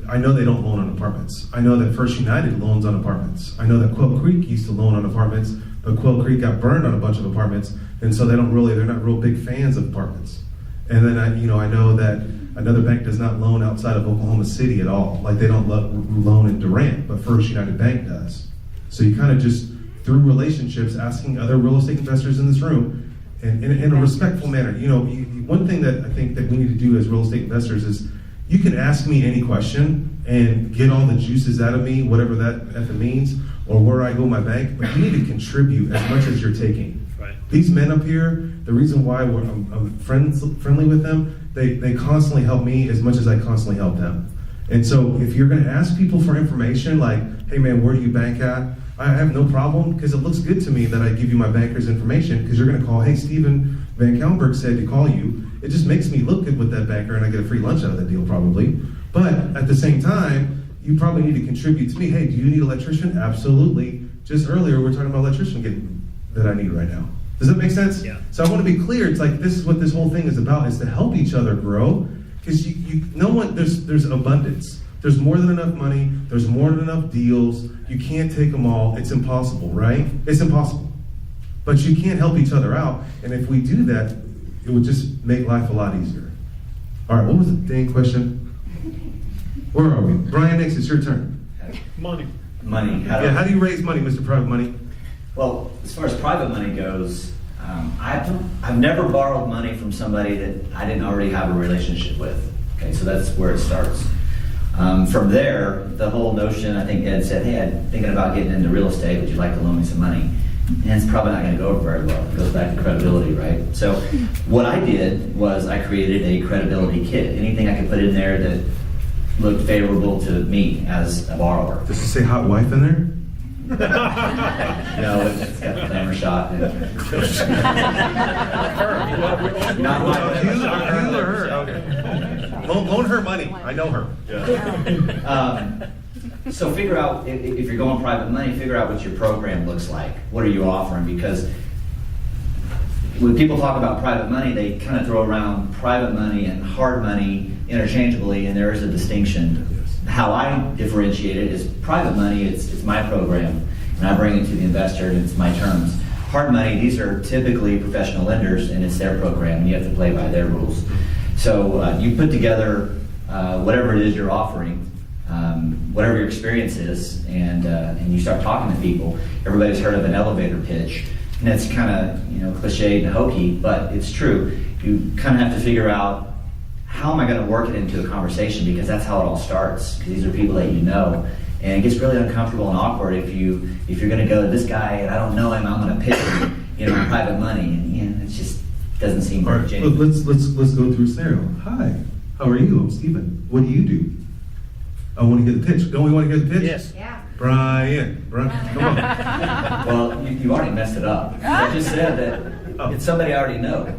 I know they don't loan on apartments. I know that First United loans on apartments. I know that Quail Creek used to loan on apartments, but Quail Creek got burned on a bunch of apartments, and so they're not real big fans of apartments. And then I know that another bank does not loan outside of Oklahoma City at all. Like they don't loan in Durant, but First United Bank does. So you kind of just, through relationships, asking other real estate investors in this room, and in a respectful manner. One thing that I think that we need to do as real estate investors is, you can ask me any question and get all the juices out of me, whatever that effing means, or where I go my bank, but you need to contribute as much as you're taking. Right. These men up here, the reason why I'm friendly with them, they constantly help me as much as I constantly help them. And so if you're going to ask people for information like, hey man, where do you bank at? I have no problem, because it looks good to me that I give you my banker's information, because you're going to call, hey, Stephen VanCauwenbergh said to call you. It just makes me look good with that banker, and I get a free lunch out of that deal probably. But at the same time, you probably need to contribute to me. Hey, do you need an electrician? Absolutely. Just earlier, we were talking about electrician that I need right now. Does that make sense? Yeah. So I want to be clear. It's like this is what this whole thing is about: is to help each other grow. Because no one, there's abundance. There's more than enough money. There's more than enough deals. You can't take them all. It's impossible, right? It's impossible. But you can't help each other out. And if we do that, it would just make life a lot easier. All right. What was the dang question? Where are we? Brian, next, it's your turn. Money. Money. How do you raise money, Mr. Private Money? Well, as far as private money goes, I've never borrowed money from somebody that I didn't already have a relationship with. Okay, so that's where it starts. From there, the whole notion, I think Ed said, hey, I'm thinking about getting into real estate, would you like to loan me some money? And it's probably not going to go over very well. It goes back to credibility, right? So what I did was I created a credibility kit. Anything I could put in there that looked favorable to me as a borrower. Does it say hot wife in there? No, it's got the glamour shot. Not my You or her? Okay. Loan her money. I know her. So figure out, if you're going private money, figure out what your program looks like. What are you offering? Because when people talk about private money, they kind of throw around private money and hard money interchangeably, and there is a distinction. How I differentiate it is private money, it's my program, and I bring it to the investor, and it's my terms. Hard money, these are typically professional lenders, and it's their program, and you have to play by their rules. So you put together whatever it is you're offering, whatever your experience is, and you start talking to people. Everybody's heard of an elevator pitch, and it's kind of cliched and hokey, but it's true. You kind of have to figure out, how am I going to work it into a conversation, because that's how it all starts, because these are people that you know, and it gets really uncomfortable and awkward if you're going to go to this guy and I don't know him, I'm going to pitch him private money, and it just doesn't seem All right, genuine. let's go through a scenario. Hi, how are you? I'm Stephen. What do you do? I want to hear the pitch. Don't we want to hear the pitch? Yes. Yeah. Brian, come on. Well, you already messed it up. I just said that it's somebody I already know.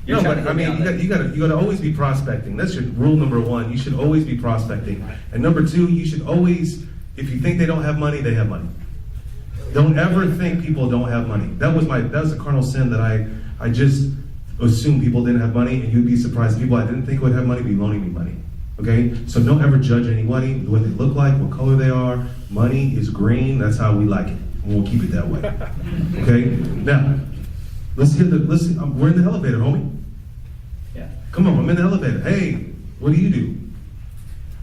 You're No, trying but to I put me mean, on you gotta always be prospecting. That's your rule number one. You should always be prospecting. And number two, you should always, if you think they don't have money, they have money. Don't ever think people don't have money. That was a cardinal sin that I just assumed people didn't have money, and you'd be surprised. People I didn't think would have money be loaning me money. Okay? So don't ever judge anybody, what they look like, what color they are. Money is green, that's how we like it. And we'll keep it that way. Okay? Now, we're in the elevator, homie. Yeah. Come on, I'm in the elevator. Hey, what do you do?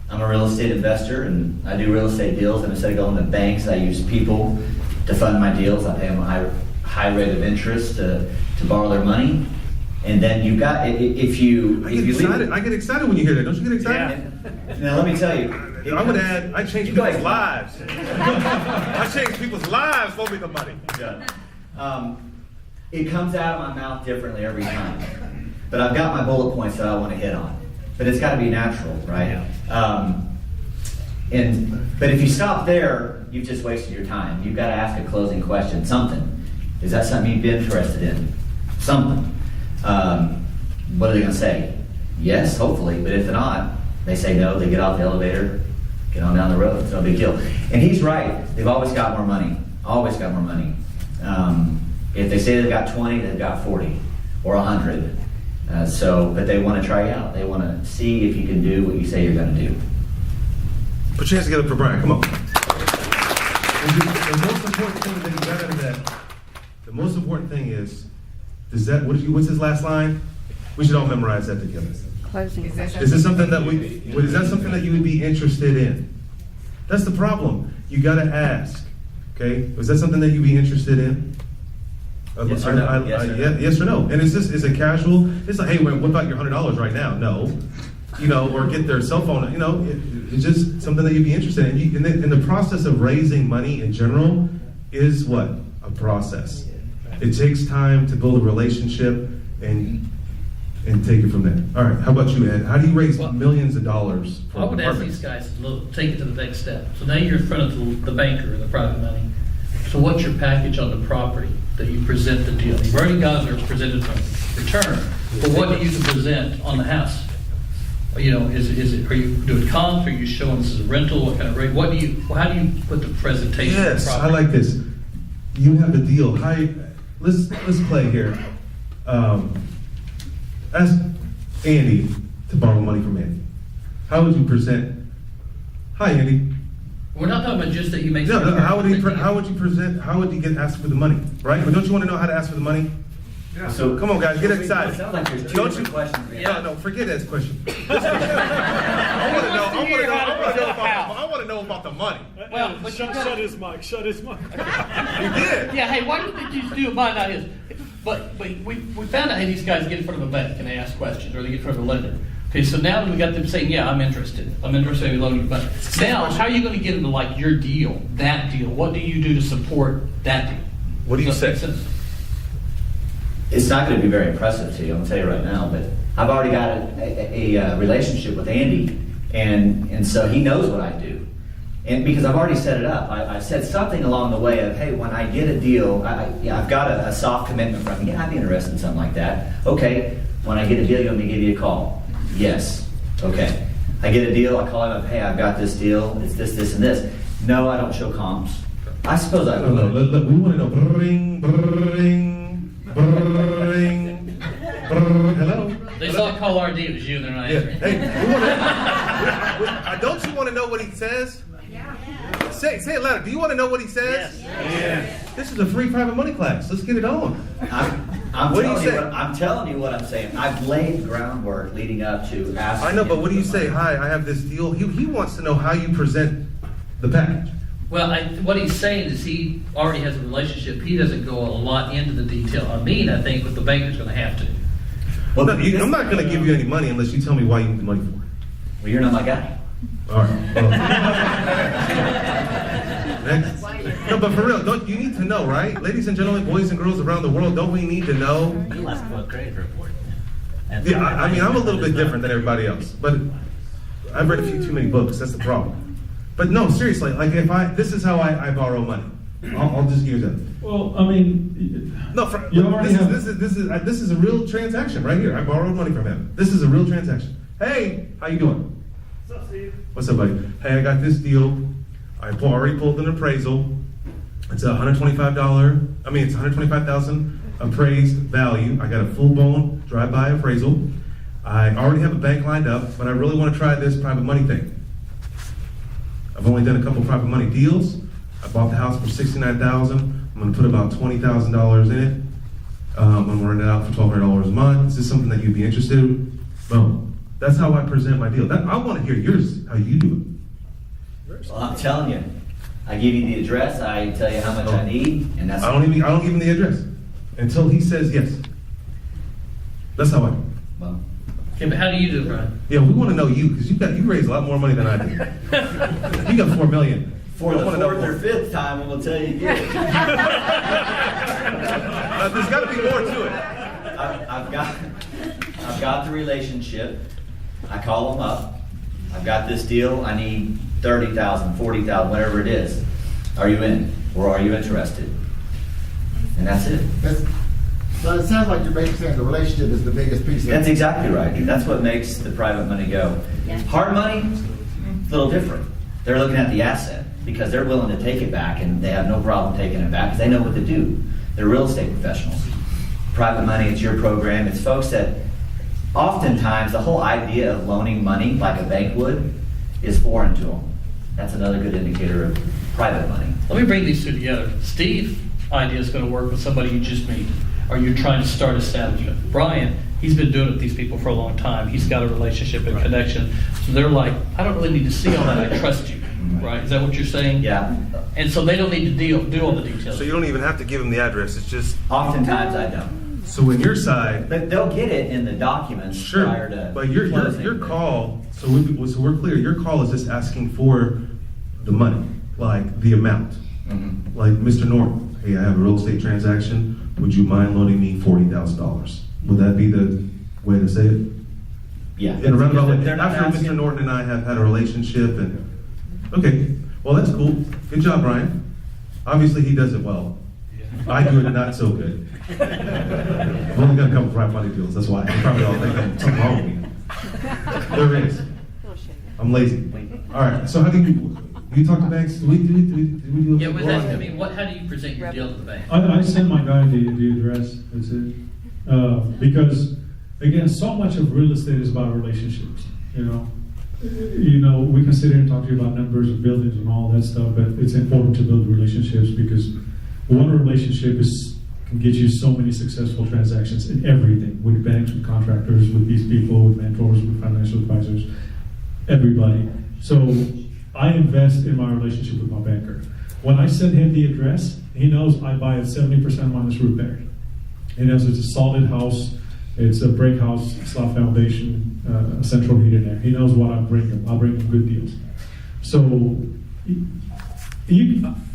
I'm a real estate investor, and I do real estate deals, and instead of going to banks, I use people to fund my deals. I pay them a high rate of interest to borrow their money. And then you got, if you I get excited when you hear that. Don't you get excited? Now let me tell you. I would add, I change You people's guys- lives. I change people's lives for me the money. Yeah. It comes out of my mouth differently every time. But I've got my bullet points that I want to hit on. But it's got to be natural, right? But if you stop there, you've just wasted your time. You've got to ask a closing question, something. Is that something you'd be interested in? Something. What are they going to say? Yes, hopefully. But if not, they say no, they get off the elevator, get on down the road. It's no big deal. And he's right. They've always got more money. Always got more money. If they say they've got 20, they've got 40 or 100. But they want to try you out. They want to see if you can do what you say you're going to do. Put your hands together for Brian. Come on. The most important thing that you got out of that, the most important thing is what's his last line? We should all memorize that together. Closing. Is this something that is that something that you would be interested in? That's the problem. You got to ask. Okay? Is that something that you'd be interested in? Yes or no? Yes or no. And is it casual? It's like, hey, what about your $100 right now? No. Or get their cell phone. It's just something that you'd be interested in. And the process of raising money in general is what? A process. It takes time to build a relationship and take it from there. All right, how about you, Ed? How do you raise millions of dollars for I would ask apartments? these guys to take it to the next step. So now you're in front of the banker, the private money. So what's your package on the property that you present the deal? You've already got their presented return, but what do you present on the house? Are you doing comps? Are you showing this is a rental? What kind of rate? How do you put the presentation? Yes, of the I property? like this. You have a deal. Hi, let's play here. Ask Andy to borrow money from Andy. How would you present? Hi, Andy. We're not talking about just that you make. No, how would you present? How would you get asked for the money? Right? But don't you want to know how to ask for the money? Yeah. So Come on, guys, get It excited. sounds like there's two Don't different you- questions. No, forget that question. I want to know about the money. Well, but you Shut his mic, shut his mic. You did. Yeah, hey, why do you think you do it? Mine, not his. But we found out, hey, these guys get in front of a bank and they ask questions, or they get in front of a lender. Okay, so now we got them saying, yeah, I'm interested in loaning you money. Now, how are you going to get into like your deal, that deal? What do you do to support that deal? What do you Does that say? make sense? It's not going to be very impressive to you, I'm going to tell you right now, but I've already got a relationship with Andy, and so he knows what I do. And because I've already set it up, I said something along the way of, hey, when I get a deal, I've got a soft commitment from you. Yeah, I'd be interested in something like that. Okay, when I get a deal, you want me to give you a call? Yes. Okay. I get a deal, I call him up, hey, I've got this deal, it's this, this, and this. No, I don't show comps. I suppose I would. No, look, we want to know. Bring, bring, bring. Hello. They saw call RD, it was you, and they're not Yeah. answering. Hey, don't you want to know what he says? Say it louder. Do you want to know what he says? Yes. This is a free private money class. Let's get it on. I'm What do you telling you say? I'm telling you what I'm saying. I've laid groundwork leading up to asking. I know, but him what do you for say? money. Hi, I have this deal. He wants to know how you present the package. Well, what he's saying is he already has a relationship. He doesn't go a lot into the detail. I mean, I think, but the banker's going to have to. Well, no, I'm not going to give you any money unless you tell me why you need the money for. Well, you're not my guy. All right. Well. Next. No, but for real, you need to know, right? Ladies and gentlemen, boys and girls around the world, don't we need to know? You asked for a credit report. And Yeah, I mean, I'm a little bit different than everybody else, but I've read a few too many books. That's the problem. But no, seriously, like this is how I borrow money. I'll just use it. Well, I mean, No, You already have- this is a real transaction right here. I borrowed money from him. This is a real transaction. Hey, how you doing? What's up, Steve? What's up, buddy? Hey, I got this deal. I already pulled an appraisal. It's it's $125,000 appraised value. I got a full-blown drive-by appraisal. I already have a bank lined up, but I really want to try this private money thing. I've only done a couple private money deals. I bought the house for $69,000. I'm going to put about $20,000 in it. I'm going to rent it out for $1,200 a month. Is this something that you'd be interested in? Boom. That's how I present my deal. I want to hear yours, how you do it. Well, I'm telling you, I give you the address, I tell you how much I need, and that's. I don't give him the address until he says yes. That's how I do. Well, Okay, but how do you do it, Brian? Yeah, we want to know you because you raise a lot more money than I do. You got $4 million. for I the wanna know fourth or more. fifth time, I'm gonna tell you again. There's got to be more to it. I've got the relationship. I call them up. I've got this deal. I need 30,000, 40,000, whatever it is. Are you in? Or are you interested? And that's it. So it sounds like you're basically saying the relationship is the biggest piece of That's it. exactly right. That's what makes the private money go. Hard money, a little different. They're looking at the asset because they're willing to take it back and they have no problem taking it back because they know what to do. They're real estate professionals. Private money, it's your program. It's folks that oftentimes the whole idea of loaning money like a bank would is foreign to them. That's another good indicator of private money. Let me bring these two together. Steve's idea is going to work with somebody you just meet, or you're trying to start establishment. Brian, he's been doing it with these people for a long time. He's got a relationship and connection. So they're like, I don't really need to see all that. I trust you. Right? Is that what you're saying? Yeah. And so they don't need to do all the details. So you don't even have to give him the address. It's just Oftentimes I don't. so when your side. But they'll get it in the documents prior Sure, to but your closing. call. So we're clear. Your call is just asking for the money, like the amount. Mhm. Like Mr. Norton, hey, I have a real estate transaction. Would you mind loaning me $40,000? Would that be the way to say it? Yeah. In a roundabout way. They're not After asking- Mr. Norton and I have had a relationship, and okay, well that's cool. Good job, Brian. Obviously he does it well. I do it not so good. I've only got a couple private money deals. That's why they probably all think I'm something wrong with me. There is. I'm lazy. All right, so how do you talk to banks? Do we do Yeah, with that, I mean, how do you present your deal to the bank? I send my guy the address, that's it. Because, again, so much of real estate is about relationships, you know? We can sit here and talk to you about numbers of buildings and all that stuff, but it's important to build relationships because one relationship can get you so many successful transactions in everything, with banks, with contractors, with these people, with mentors, with financial advisors, everybody. So I invest in my relationship with my banker. When I send him the address, he knows I buy at 70% minus repair. He knows it's a solid house, it's a brick house, slab foundation, central heat and air. He knows what I bring him. I'll bring him good deals. So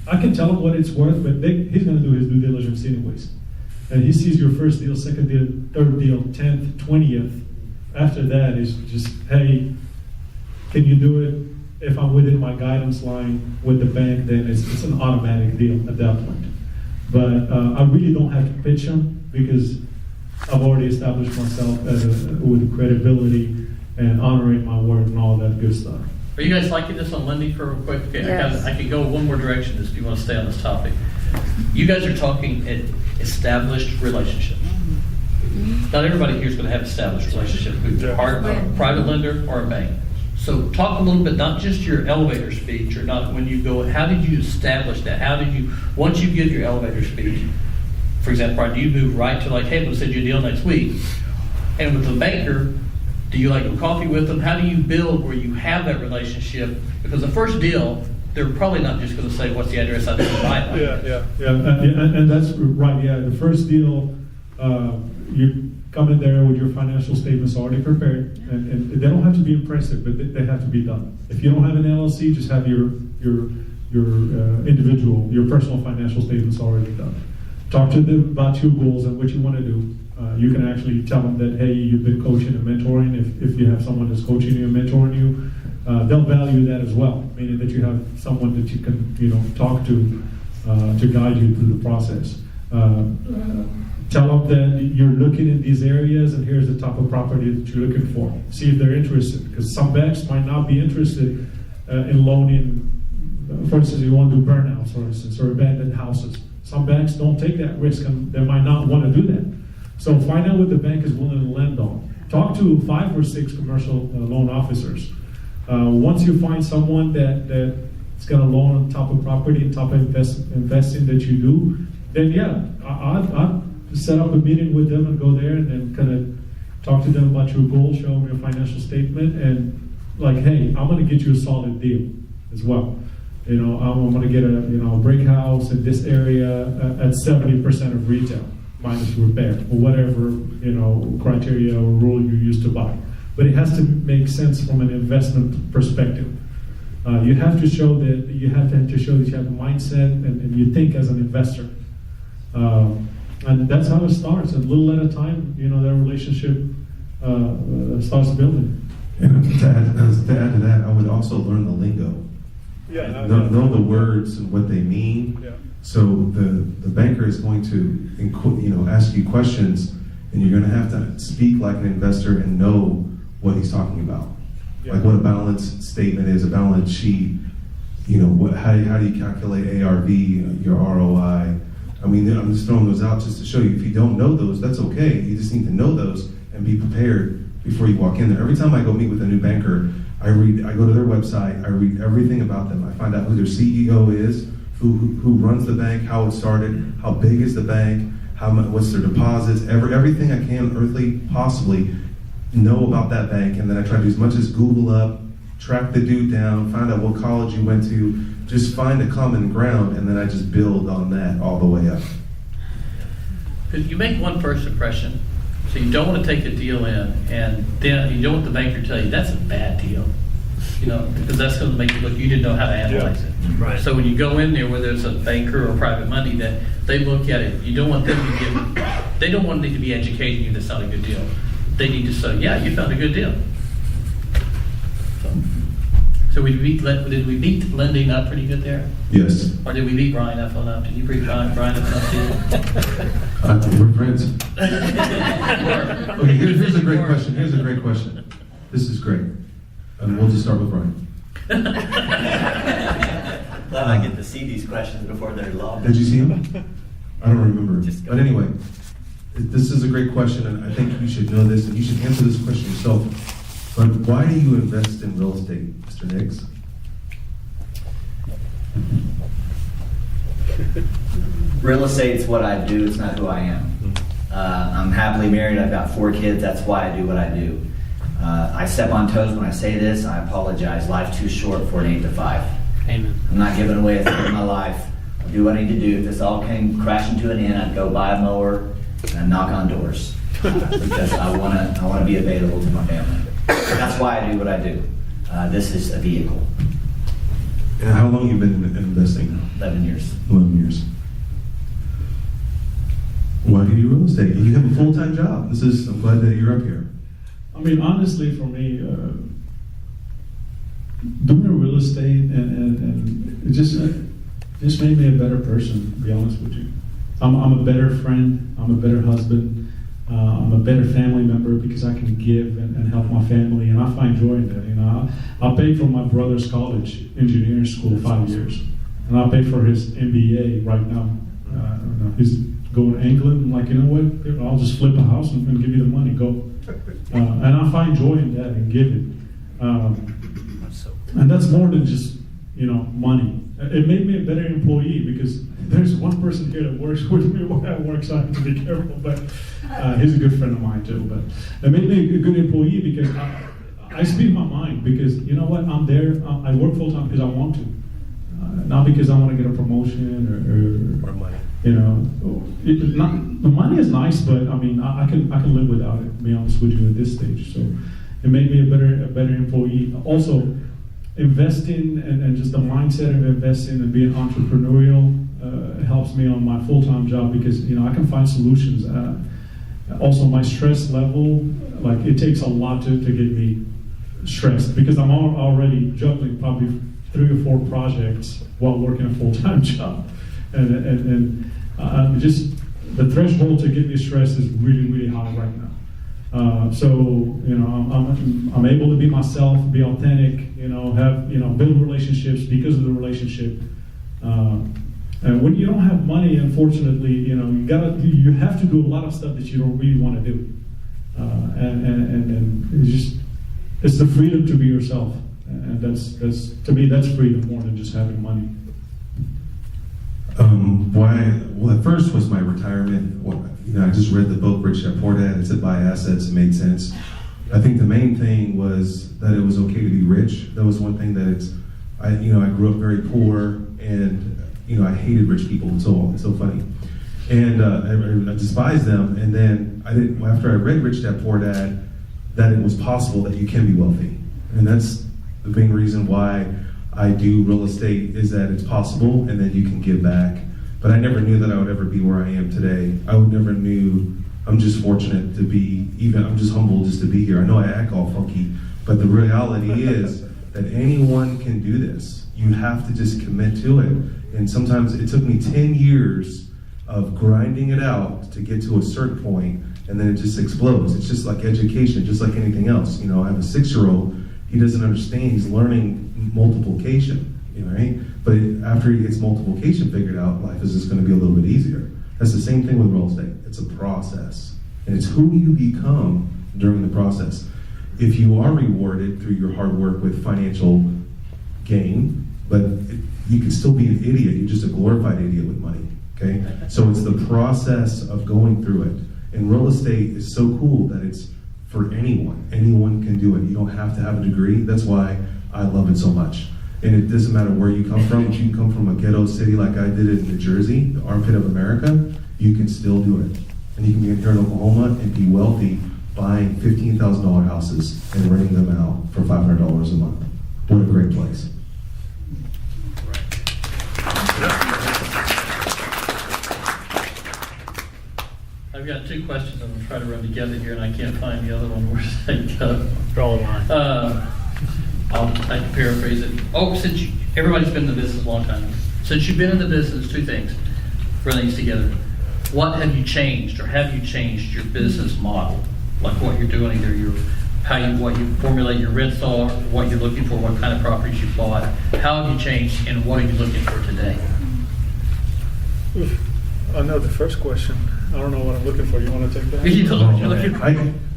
I can tell him what it's worth, but he's going to do his due diligence anyways. And he sees your first deal, second deal, third deal, 10th, 20th. After that is just, hey, can you do it? If I'm within my guidance line with the bank, then it's an automatic deal at that point. But I really don't have to pitch him because I've already established myself with credibility and honoring my word and all that good stuff. Are you guys liking this on lending for real quick? Okay, Yes. I could go one more direction if you want to stay on this topic. You guys are talking established relationships. Not everybody here is going to have established relationships with a private lender or a bank. So talk a little bit, not just your elevator speech or not when you go, how did you establish that? How did you, once you give your elevator speech, for example, do you move right to like, hey, we'll send you a deal next week? And with the banker, do you like go coffee with them? How do you build where you have that relationship? Because the first deal, they're probably not just going to say, what's the address I need to buy it? Yeah, and that's right. Yeah, the first deal, you come in there with your financial statements already prepared, and they don't have to be impressive, but they have to be done. If you don't have an LLC, just have your individual, your personal financial statements already done. Talk to them about your goals and what you want to do. You can actually tell them that, hey, you've been coaching and mentoring. If you have someone that's coaching you and mentoring you, they'll value that as well, meaning that you have someone that you can, talk to guide you through the process. Tell them that you're looking in these areas and here's the type of property that you're looking for. See if they're interested, because some banks might not be interested in loaning, for instance, you want to do burnouts, for instance, or abandoned houses. Some banks don't take that risk and they might not want to do that. So find out what the bank is willing to lend on. Talk to 5 or 6 commercial loan officers. Once you find someone that's going to loan on top of property and top of investing that you do, then yeah, I'd set up a meeting with them and go there and then kind of talk to them about your goals, show them your financial statement, and like, hey, I'm going to get you a solid deal as well. I'm going to get a brick house in this area at 70% of retail minus repair or whatever criteria or rule you use to buy. But it has to make sense from an investment perspective. You have to show that you have a mindset and you think as an investor. And that's how it starts. A little at a time, that relationship starts building. And to add to that, I would also learn the lingo. Know the words and what they mean. Yeah. So the banker is going to ask you questions, and you're going to have to speak like an investor and know what he's talking about. Yeah. Like what a balance statement is, a balance sheet. How do you calculate ARV, your ROI? I mean, I'm just throwing those out just to show you. If you don't know those, that's okay. You just need to know those and be prepared before you walk in there. Every time I go meet with a new banker, I go to their website, I read everything about them. I find out who their CEO is, who runs the bank, how it started, how big is the bank, what's their deposits, everything I can earthly possibly know about that bank. And then I try to do as much as Google up, track the dude down, find out what college you went to, just find a common ground, and then I just build on that all the way up. Because you make one first impression, so you don't want to take a deal in, and then you don't want the banker to tell you that's a bad deal, because that's going to make you look. You didn't know how to analyze it. Right. So when you go in there, whether it's a banker or private money, that they look at it, you don't want them to they don't want them to be educating you. That's not a good deal. They need to say, yeah, you found a good deal. So did we beat lending up pretty good there? Yes. Or did we beat Brian up enough? Did you beat Brian up enough too? We're friends. Okay, here's a great question. This is great. And we'll just start with Brian. Glad I get to see these questions before they're long. Did you see him? I don't remember. Just go. But anyway, this is a great question, and I think you should know this, and you should answer this question yourself. But why do you invest in real estate, Mr. Niggs? Real estate's what I do, it's not who I am. I'm happily married, I've got 4 kids, that's why I do what I do. I step on toes when I say this, I apologize. Life's too short for an 8 to 5. Amen. I'm not giving away a thing of my life. I'll do what I need to do. If this all came crashing to an end, I'd go buy a mower and knock on doors. Because I wanna be available to my family. That's why I do what I do. This is a vehicle. And how long you been investing now? 11 years. 11 years. Why do you do real estate? You have a full-time job. I'm glad that you're up here. I mean, honestly, for me, doing real estate and it just made me a better person, to be honest with you. I'm a better friend, I'm a better husband, I'm a better family member because I can give and help my family, and I find joy in that. You know, I paid for my brother's college engineering school 5 years, and I paid for his MBA right now. He's going to England. I'm like, you know what? I'll just flip a house and give you the money. Go. And I find joy in that and giving. And that's more than just, money. It made me a better employee because there's one person here that works with me where I work, so I have to be careful. But he's a good friend of mine too. But it made me a good employee because I speak my mind. Because you know what? I'm there. I work full time because I want to, not because I want to get a promotion or money. The money is nice, but I mean, I can live without it. To be honest with you, at this stage, so it made me a better employee. Also, investing and just the mindset of investing and being entrepreneurial helps me on my full-time job because I can find solutions. Also, my stress level, like it takes a lot to get me stressed because I'm already juggling probably 3 or 4 projects while working a full-time job. And just the threshold to get me stressed is really, really high right now. I'm able to be myself, be authentic, build relationships because of the relationship. And when you don't have money, unfortunately, you have to do a lot of stuff that you don't really want to do. And it's the freedom to be yourself. And that's to me, that's freedom more than just having money. Well, at first was my retirement. I just read the book Rich Dad Poor Dad. It said buy assets. It made sense. I think the main thing was that it was okay to be rich. That was one thing that I grew up very poor, and I hated rich people. It's so funny, and I despised them. And then after I read Rich Dad Poor Dad, that it was possible that you can be wealthy, and that's the main reason why I do real estate, is that it's possible and then you can give back. But I never knew that I would ever be where I am today. Never knew. I'm just fortunate to be, I'm just humble just to be here. I know I act all funky, but the reality is that anyone can do this. You have to just commit to it. And sometimes it took me 10 years of grinding it out to get to a certain point, and then it just explodes. It's just like education, just like anything else. I have a 6-year-old. He doesn't understand. He's learning multiplication, right? But after he gets multiplication figured out, life is just going to be a little bit easier. That's the same thing with real estate. It's a process, and it's who you become during the process. If you are rewarded through your hard work with financial gain, but you can still be an idiot. You're just a glorified idiot with money, okay? So it's the process of going through it. And real estate is so cool that it's for anyone. Anyone can do it. You don't have to have a degree. That's why I love it so much. And it doesn't matter where you come from. If you come from a ghetto city like I did in New Jersey, the armpit of America, you can still do it. And you can be here in Oklahoma and be wealthy buying $15,000 houses and renting them out for $500 a month. What a great place. I've got 2 questions I'm going to try to run together here, and I can't find the other one. Where's they go? Draw a line. I can paraphrase it. Since everybody's been in the business a long time, since you've been in the business, 2 things, run these together. What have you changed, or have you changed your business model? Like what you're doing, either your what you formulate your rents are, what you're looking for, what kind of properties you bought, how have you changed, and what are you looking for today? I know the first question. I don't know what I'm looking for. You want to take that? You know what you're looking for.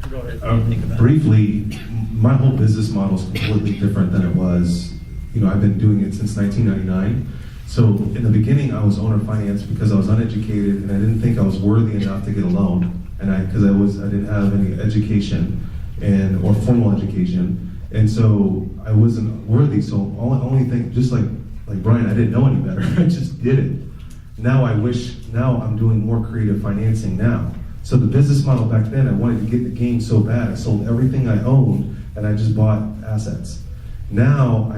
Go ahead. Briefly, my whole business model is completely different than it was. I've been doing it since 1999. So in the beginning, I was owner financed because I was uneducated and I didn't think I was worthy enough to get a loan, and I didn't have any education or formal education, and so I wasn't worthy. So only thing, just like Brian, I didn't know any better. I just did it. Now I'm doing more creative financing now. So the business model back then, I wanted to get the game so bad, I sold everything I owned and I just bought assets. Now,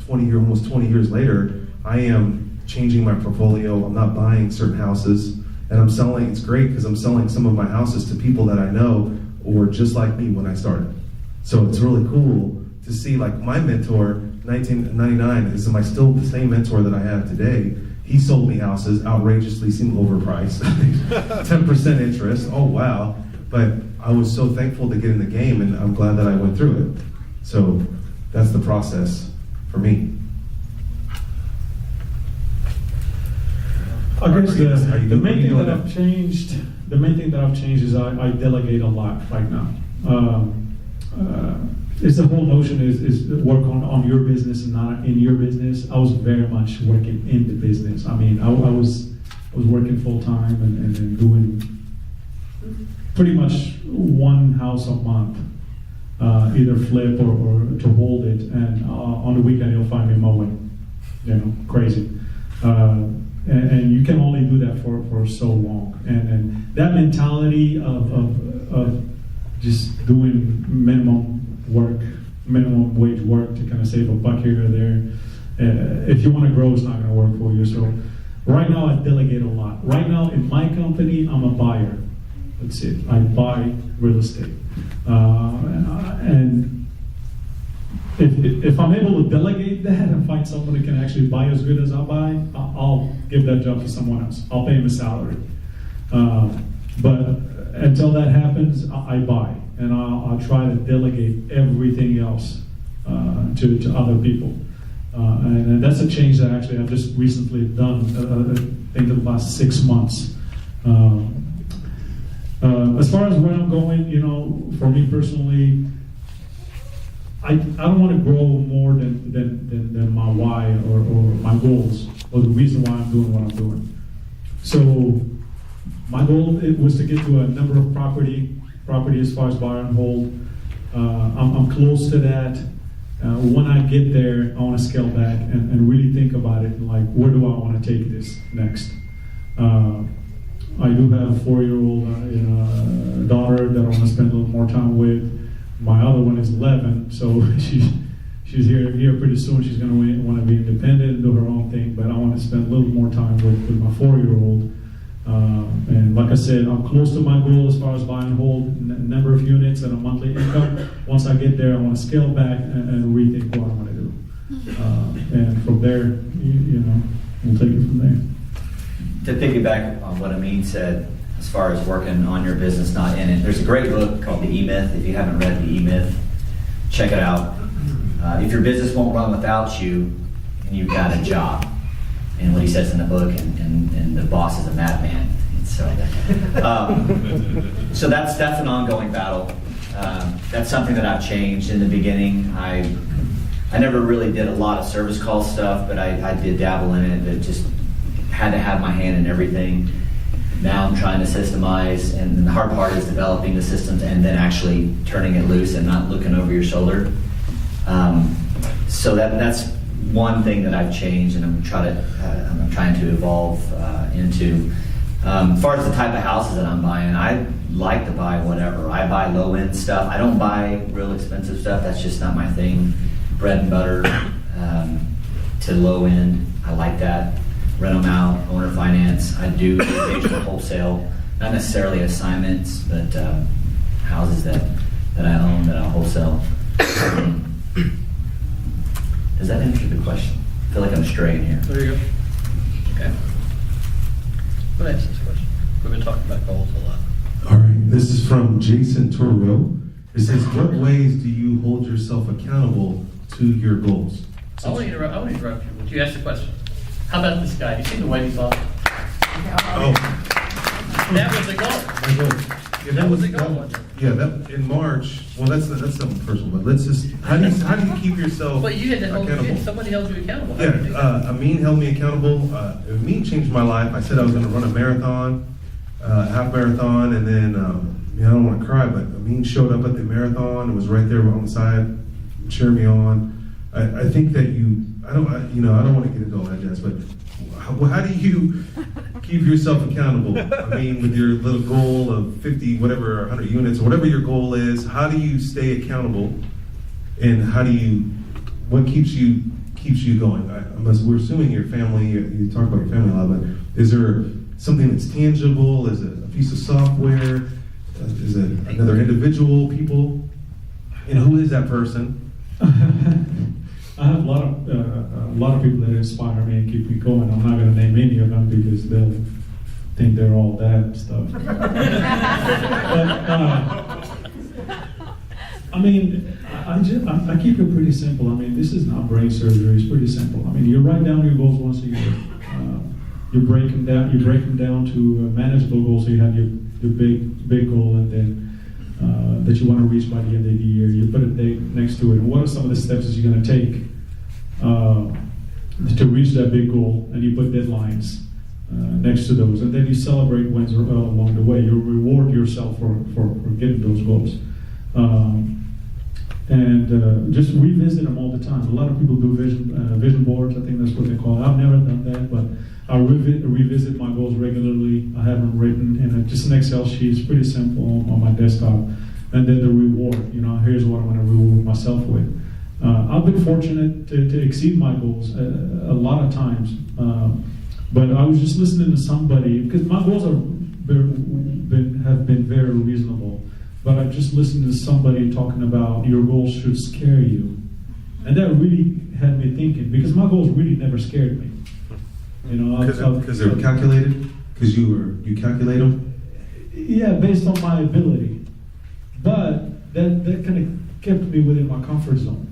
almost 20 years later, I am changing my portfolio. I'm not buying certain houses, and I'm selling. It's great because I'm selling some of my houses to people that I know or just like me when I started. So it's really cool to see, like, my mentor, 1999, is still the same mentor that I have today. He sold me houses, outrageously seemed overpriced, 10% interest. Oh wow! But I was so thankful to get in the game, and I'm glad that I went through it. So that's the process for me. I guess the main thing that I've changed is I delegate a lot right now. It's the whole notion is work on your business and not in your business. I was very much working in the business. I mean, I was working full time and doing pretty much one house a month, either flip or to hold it. And on the weekend, you'll find me mowing, crazy. And you can only do that for so long. And that mentality of just doing minimum wage work to kind of save a buck here or there. If you want to grow, it's not going to work for you. So right now I delegate a lot. Right now in my company, I'm a buyer. That's it. I buy real estate. And if I'm able to delegate that and find someone who can actually buy as good as I buy, I'll give that job to someone else. I'll pay him a salary. But until that happens, I buy. And I'll try to delegate everything else to other people. And that's a change that actually I've just recently done, I think in the last 6 months. As far as where I'm going, for me personally, I don't want to grow more than my why or my goals or the reason why I'm doing what I'm doing. So my goal was to get to a number of property as far as buy and hold. I'm close to that. When I get there, I want to scale back and really think about it, like, where do I want to take this next? I do have a 4-year-old daughter that I want to spend a little more time with. My other one is 11, so she's here pretty soon. She's going to want to be independent and do her own thing, but I want to spend a little more time with my 4-year-old. And like I said, I'm close to my goal as far as buy and hold, number of units and a monthly income. Once I get there, I want to scale back and rethink what I want to do. And from there, we'll take it from there. To piggyback on what Amin said, as far as working on your business, not in it, there's a great book called The E-Myth. If you haven't read The E-Myth, check it out. If your business won't run without you, and you've got a job, and what he says in the book, and the boss is a madman. So that's an ongoing battle. That's something that I've changed. In the beginning, I never really did a lot of service call stuff, but I did dabble in it. But just had to have my hand in everything. Now I'm trying to systemize, and the hard part is developing the systems and then actually turning it loose and not looking over your shoulder. So that's one thing that I've changed, and I'm trying to evolve into. As far as the type of houses that I'm buying, I like to buy whatever. I buy low-end stuff. I don't buy real expensive stuff. That's just not my thing. Bread and butter to low-end. I like that. Rent them out, owner finance. I do occasional wholesale, not necessarily assignments, but houses that I own that I'll wholesale. Does that answer the question? I feel like I'm straying here. There you go. Okay. What answers this question? We've been talking about goals a lot. All right, this is from Jason Toro. It says, what ways do you hold yourself accountable to your goals? I want to interrupt you. Would you ask the question? How about this guy? You see the way he's on? Oh. That was the goal. My goal. Yeah, That was the goal, wasn't it? Yeah, that in March. Well, that's something personal. But let's just how do you keep yourself But you had to accountable? somebody held you accountable. How did you do that? Yeah, Amin held me accountable. Amin changed my life. I said I was going to run a marathon, half marathon, and then I don't want to cry, but Amin showed up at the marathon and was right there on the side, cheering me on. I think that I don't want to get into all that jazz, but how do you keep yourself accountable? I mean, with your little goal of 50, whatever, 100 units, or whatever your goal is, how do you stay accountable? And what keeps you going? Unless we're assuming your family, you talk about your family a lot, but is there something that's tangible? Is it a piece of software? Is it another individual, people? Who is that person? I have a lot of people that inspire me and keep me going. I'm not going to name any of them because they'll think they're all that and stuff. I keep it pretty simple. I mean, this is not brain surgery. It's pretty simple. I mean, you write down your goals once a year. You break them down. You break them down to manageable goals. So you have your big goal, and then that you want to reach by the end of the year. You put a date next to it. And what are some of the steps that you're going to take to reach that big goal? And you put deadlines next to those. And then you celebrate wins along the way. You reward yourself for getting those goals. And just revisit them all the time. A lot of people do vision boards. I think that's what they call it. I've never done that, but I revisit my goals regularly. I have them written in just an Excel sheet. It's pretty simple on my desktop. And then the reward, here's what I'm going to reward myself with. I've been fortunate to exceed my goals a lot of times. But I was just listening to somebody, because my goals have been very reasonable. But I just listened to somebody talking about your goals should scare you. And that really had me thinking, because my goals really never scared me. Because they were calculated? Because you calculate them? Yeah, based on my ability. But that kind of kept me within my comfort zone.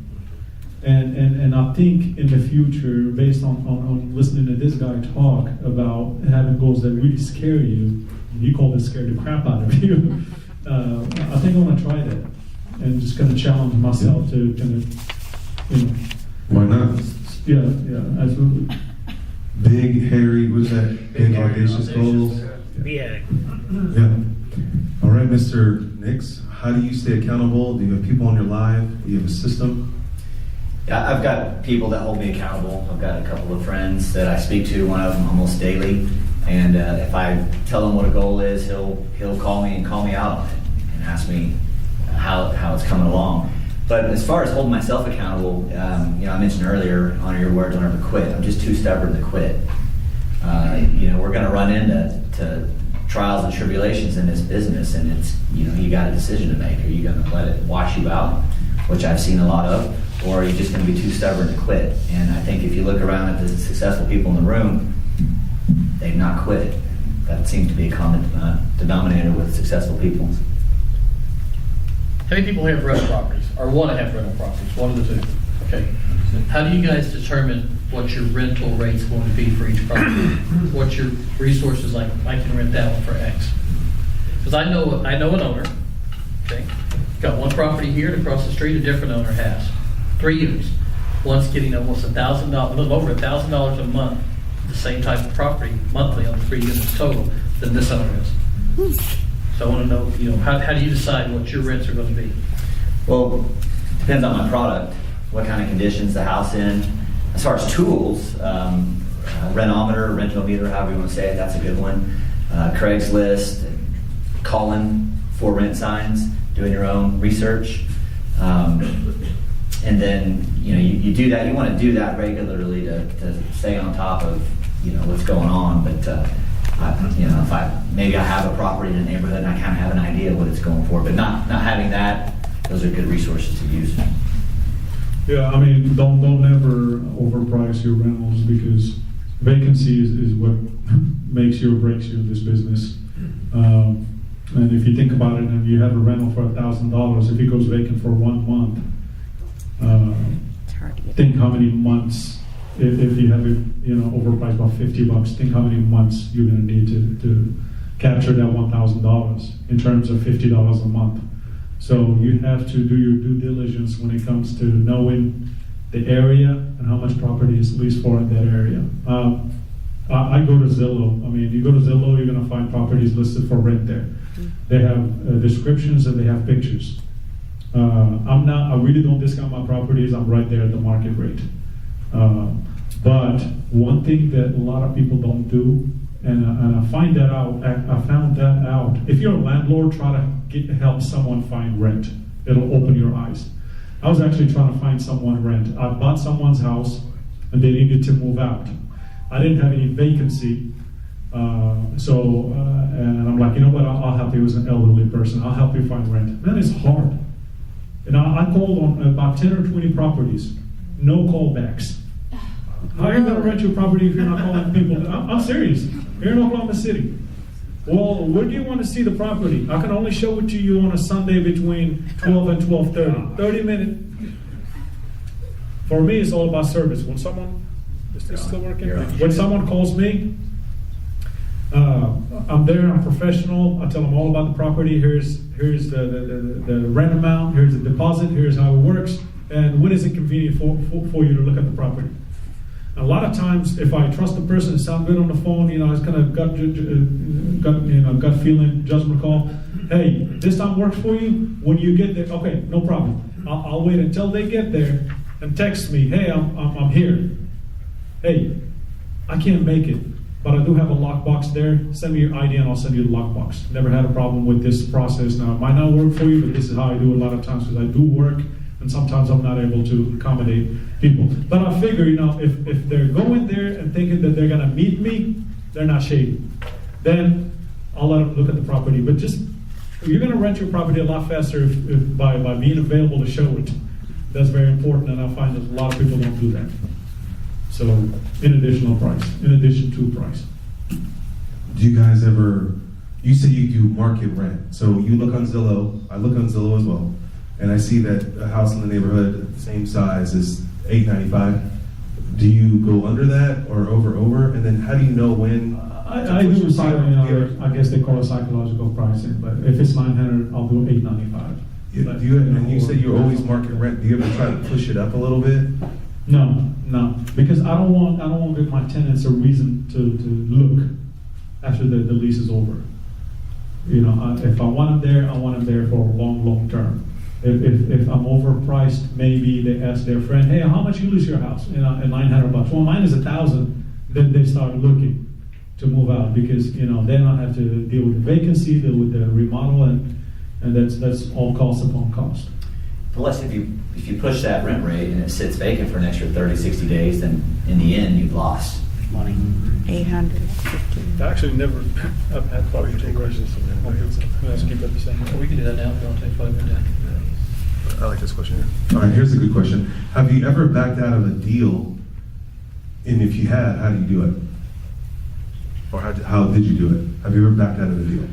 And I think in the future, based on listening to this guy talk about having goals that really scare you, he called it scare the crap out of you, I think I want to try that. And just kind of challenge myself to kind of, Why not? Yeah, absolutely. Big, hairy, what's that? Big, audacious goals? Yeah. Yeah. All right, Mr. Nix, how do you stay accountable? Do you have people on your live? Do you have a system? Yeah, I've got people that hold me accountable. I've got a couple of friends that I speak to, one of them almost daily. And if I tell him what a goal is, he'll call me and call me out on it and ask me how it's coming along. But as far as holding myself accountable, I mentioned earlier, honor your words, don't ever quit. I'm just too stubborn to quit. We're going to run into trials and tribulations in this business, and it's you got a decision to make. Are you going to let it wash you out, which I've seen a lot of, or are you just going to be too stubborn to quit? And I think if you look around at the successful people in the room, they've not quit. That seems to be a common denominator with successful people. How many people have rental properties, or want to have rental properties? One of the two. Okay. How do you guys determine what your rental rate's going to be for each property? What's your resources like? I can rent that one for X. Because I know an owner. Okay. Got one property here, and across the street, a different owner has 3 units. One's getting almost $1,000, a little over $1,000 a month, the same type of property monthly on 3 units total than this owner is. So I want to know, how do you decide what your rents are going to be? Well, depends on my product, what kind of conditions the house in. As far as tools, rentometer, rentometer, however you want to say it, that's a good one. Craigslist, calling for rent signs, doing your own research. And then, you do that, you want to do that regularly to stay on top of, what's going on. But, maybe I have a property in the neighborhood and I kind of have an idea what it's going for, but not having that, those are good resources to use. Yeah, I mean, don't ever overprice your rentals, because vacancy is what makes you or breaks you in this business. And if you think about it, and you have a rental for $1,000, if it goes vacant for 1 month, think how many months, if you have it, overpriced about $50, think how many months you're gonna need to capture that $1,000 in terms of $50 a month. So you have to do your due diligence when it comes to knowing the area and how much property is leased for in that area. I go to Zillow. I mean, you go to Zillow, you're gonna find properties listed for rent there. They have descriptions and they have pictures. I really don't discount my properties. I'm right there at the market rate. But one thing that a lot of people don't do, and I found that out. If you're a landlord, try to help someone find rent. It'll open your eyes. I was actually trying to find someone rent. I bought someone's house and they needed to move out. I didn't have any vacancy. And I'm like, you know what, I'll help you as an elderly person. I'll help you find rent. Man, it's hard. And I called on about 10 or 20 properties. No callbacks. How are you gonna rent your property if you're not calling people? I'm serious. Here in Oklahoma City. Well, where do you want to see the property? I can only show it to you on a Sunday between 12 and 12:30. 30 minutes. For me, it's all about service. When someone, is this still working? Yeah. When someone calls me, I'm there, I'm professional. I tell them all about the property. Here's the rent amount, here's the deposit, here's how it works, and when is it convenient for you to look at the property. A lot of times, if I trust the person, it sounds good on the phone, it's kind of gut feeling, judgment call. Hey, this time works for you? When you get there, okay, no problem. I'll wait until they get there and text me, hey, I'm here. Hey, I can't make it, but I do have a lockbox there. Send me your ID and I'll send you the lockbox. Never had a problem with this process. Now, it might not work for you, but this is how I do it a lot of times because I do work. And sometimes I'm not able to accommodate people. But I figure, if they're going there and thinking that they're gonna meet me, they're not shady. Then I'll let them look at the property. But you're gonna rent your property a lot faster by being available to show it. That's very important, and I find that a lot of people don't do that. So, in addition to price. Do you guys ever, you say you do market rent, so you look on Zillow, I look on Zillow as well, and I see that a house in the neighborhood the same size is $895. Do you go under that or over? And then how do you know when? I do I guess they call it psychological pricing, but if it's $900, I'll do $895. Yeah, and you say you're always market rent. Do you ever try to push it up a little bit? No, because I don't want to give my tenants a reason to look after the lease is over. If I want them there, I want them there for a long term. If I'm overpriced, maybe they ask their friend, hey, how much you lease your house? And $900. Well, mine is $1,000. Then they start looking to move out because then I have to deal with the vacancy, deal with the remodel, and that's all cost upon cost. Plus, if you push that rent rate and it sits vacant for an extra 30, 60 days, then in the end you've lost money. 850. I actually never have had property raises. Let's keep it the same. We can do that now if you want to take 5 minutes. I like this question here. All right, here's a good question. Have you ever backed out of a deal? And if you had, how do you do it? Or how did you do it? Have you ever backed out of a deal?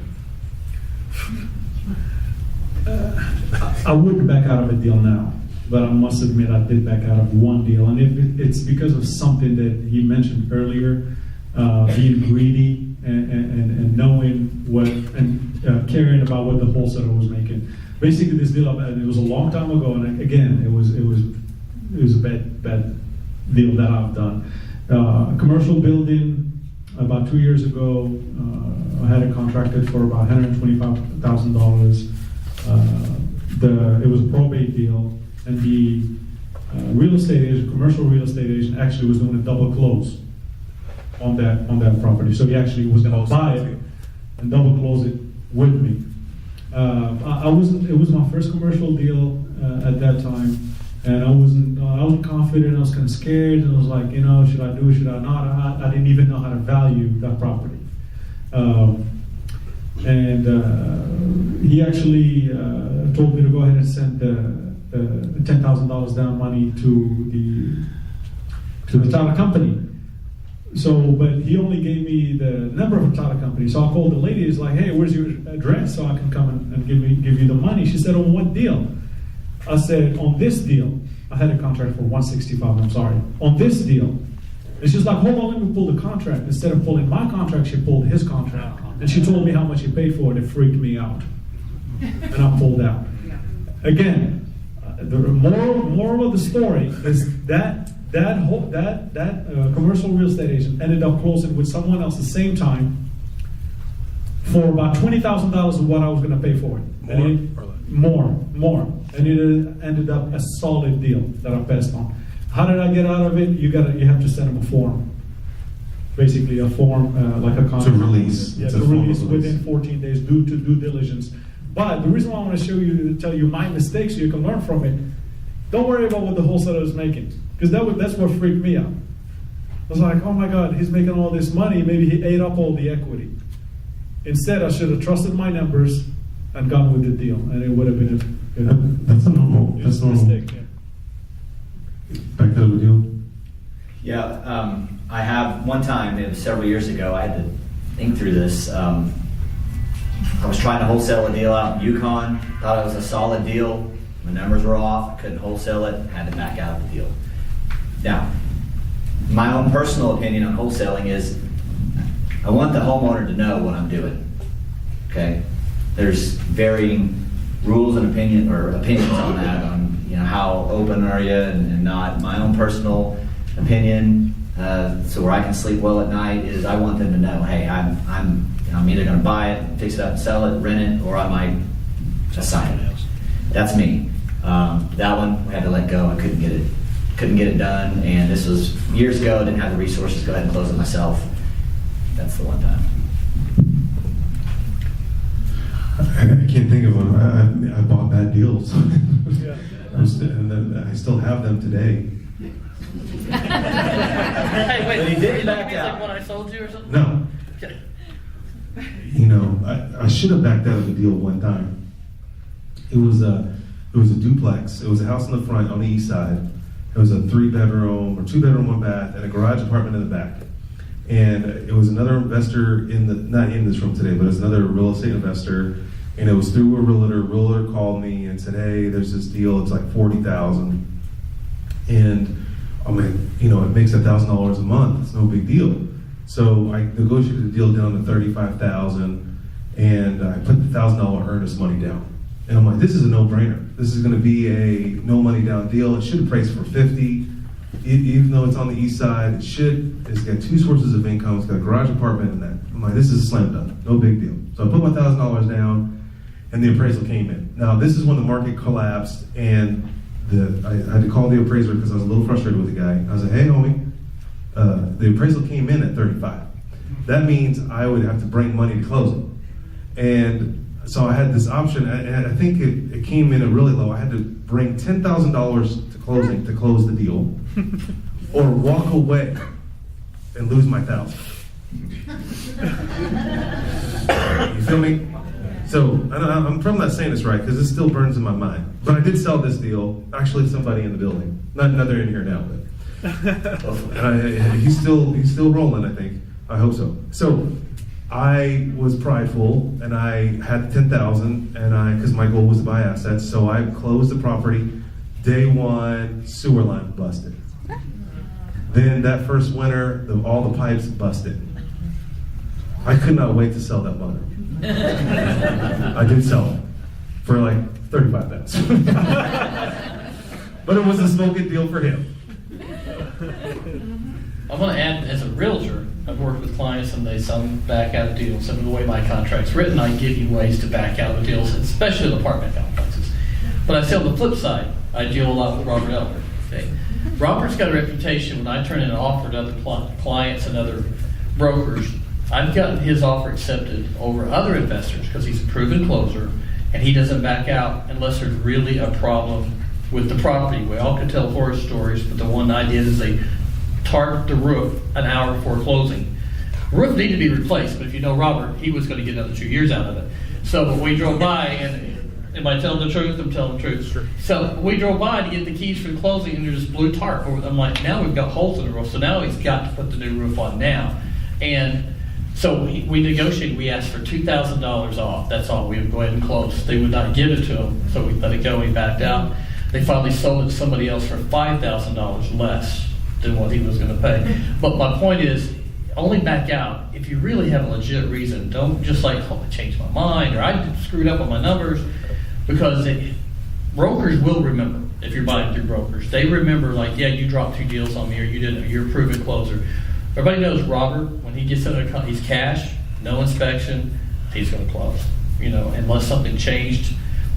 I wouldn't back out of a deal now, but I must admit I did back out of one deal, and it's because of something that he mentioned earlier, being greedy and knowing what and caring about what the wholesaler was making. Basically, this deal, and it was a long time ago, and again, it was a bad deal that I've done. A commercial building about 2 years ago. I had it contracted for about $125,000. It was a probate deal, and the commercial real estate agent actually was doing a double close on that property. So he actually was going to buy it and double close it with me. It was my first commercial deal at that time, and I wasn't confident. I was kind of scared, and I was like, should I do it? Should I not? I didn't even know how to value that property. He actually told me to go ahead and send the $10,000 down money to the title company. But he only gave me the number of a title company. So I called the lady. It's like, hey, where's your address so I can come and give you the money? She said, on what deal? I said, on this deal. I had a contract for $165. I'm sorry. On this deal. And she's like, hold on, let me pull the contract. Instead of pulling my contract, she pulled his contract. And she told me how much he paid for it. It freaked me out. And I pulled out. Again, the moral of the story is that commercial real estate agent ended up closing with someone else at the same time for about $20,000 of what I was going to pay for it. More. And it ended up a solid deal that I passed on. How did I get out of it? You have to send them a form. Basically a form, like a contract. To release. Yeah, It's to a form release of release. within 14 days due to due diligence. But the reason why I want to tell you my mistakes so you can learn from it, don't worry about what the wholesaler is making. Because that's what freaked me out. I was like, oh my God, he's making all this money. Maybe he ate up all the equity. Instead, I should have trusted my numbers and gone with the deal. And it would have been That's normal. That's a normal. mistake. Yeah. Back to the deal. Yeah, I have one time, it was several years ago, I had to think through this. I was trying to wholesale a deal out in Yukon, thought it was a solid deal. My numbers were off, I couldn't wholesale it, had to back out of the deal. Now, my own personal opinion on wholesaling is I want the homeowner to know what I'm doing. Okay? There's varying rules and opinions on that, on how open are you and not. My own personal opinion, so where I can sleep well at night, is I want them to know, hey, I'm either going to buy it, fix it up and sell it, rent it, or I might assign it. That's me. That one we had to let go. I couldn't get it done, and this was years ago. I didn't have the resources to go ahead and close it myself. That's the one time. I can't think of one. I bought bad deals. Yeah. And then I still have them today. Hey, wait, But he did you back like out. what I sold you or something? No. Okay. I should have backed out of the deal one time. It was a duplex. It was a house in the front on the east side. It was a 3-bedroom or 2-bedroom, 1-bath, and a garage apartment in the back. And it was another investor not in this room today, but it was another real estate investor. And it was through a realtor. Realtor called me and said, hey, there's this deal. It's like $40,000. And I'm like, it makes $1,000 a month. It's no big deal. So I negotiated the deal down to $35,000, and I put the $1,000 earnest money down. And I'm like, this is a no-brainer. This is going to be a no money down deal. It should have priced for $50,000. Even though it's on the east side, it's got 2 sources of income. It's got a garage apartment in that. I'm like, this is a slam dunk, no big deal. So I put my $1,000 down, and the appraisal came in. Now this is when the market collapsed, and I had to call the appraiser because I was a little frustrated with the guy. I was like, hey homie, the appraisal came in at 35. That means I would have to bring money to close it. And so I had this option, and I think it came in at really low. I had to bring $10,000 to closing to close the deal, or walk away and lose my $1,000. You feel me? So I'm probably not saying this right because this still burns in my mind. But I did sell this deal actually to somebody in the building. Not they're in here now, but he's still rolling. I think. I hope so. So I was prideful, and I had $10,000, and because my goal was to buy assets, so I closed the property. Day one, sewer line busted. Then that first winter, all the pipes busted. I could not wait to sell that mother. I did sell it for like $35,000. But it was a smoking deal for him. I want to add, as a realtor, I've worked with clients and they sell back out of deals. And the way my contract's written, I give you ways to back out of deals, especially in apartment complexes. But I say on the flip side, I deal a lot with Robert Elbert. Okay? Robert's got a reputation when I turn in an offer to other clients and other brokers. I've gotten his offer accepted over other investors because he's a proven closer, and he doesn't back out unless there's really a problem with the property. We all could tell horror stories, but the one I did is they tarped the roof an hour before closing. The roof needed to be replaced, but if you know Robert, he was going to get another 2 years out of it. So we drove by, and Am I telling the truth? I'm telling the truth. Sure. So we drove by to get the keys for the closing, and there's this blue tarp. I'm like, now we've got holes in the roof, so now he's got to put the new roof on now. And so we negotiated. We asked for $2,000 off. That's all. We would go ahead and close. They would not give it to him, so we let it go. He backed out. They finally sold it to somebody else for $5,000 less than what he was going to pay. But my point is, only back out if you really have a legit reason. Don't just like, oh, I changed my mind, or I screwed up on my numbers, because brokers will remember if you're buying through brokers. They remember, like, yeah, you dropped 2 deals on me, or you didn't. You're a proven closer. Everybody knows Robert, when he gets into he's cash, no inspection, he's going to close. You know, unless something changed.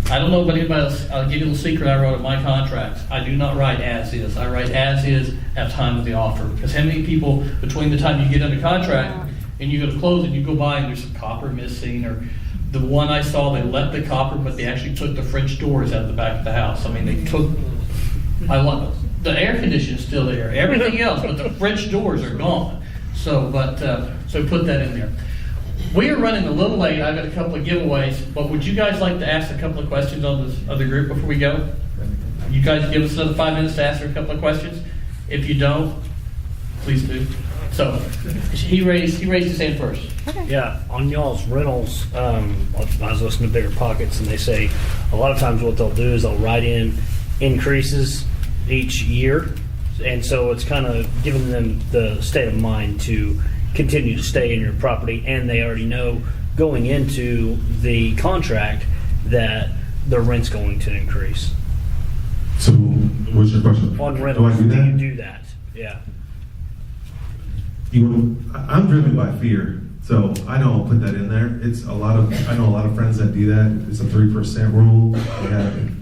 I don't know about anybody else. I'll give you a little secret I wrote in my contracts. I do not write as is. I write as is at time of the offer. Because how many people, between the time you get under contract and you go to close and you go by and there's some copper missing, or the one I saw, they left the copper, but they actually took the French doors out of the back of the house. I mean, they took, the air conditioning is still there, everything else, but the French doors are gone. So, so put that in there. We are running a little late. I've got a couple of giveaways, but would you guys like to ask a couple of questions on this other group before we go? You guys give us another 5 minutes to ask her a couple of questions. If you don't, please do. So he raised his hand first. Yeah, on y'all's rentals, I was listening to Bigger Pockets, and they say a lot of times what they'll do is they'll write in increases each year, and so it's kind of giving them the state of mind to continue to stay in your property, and they already know going into the contract that the rent's going to increase. So, what's your question? On rentals, do I do that? you do that? Yeah. I'm driven by fear, so I don't put that in there. I know a lot of friends that do that. It's a 3% rule.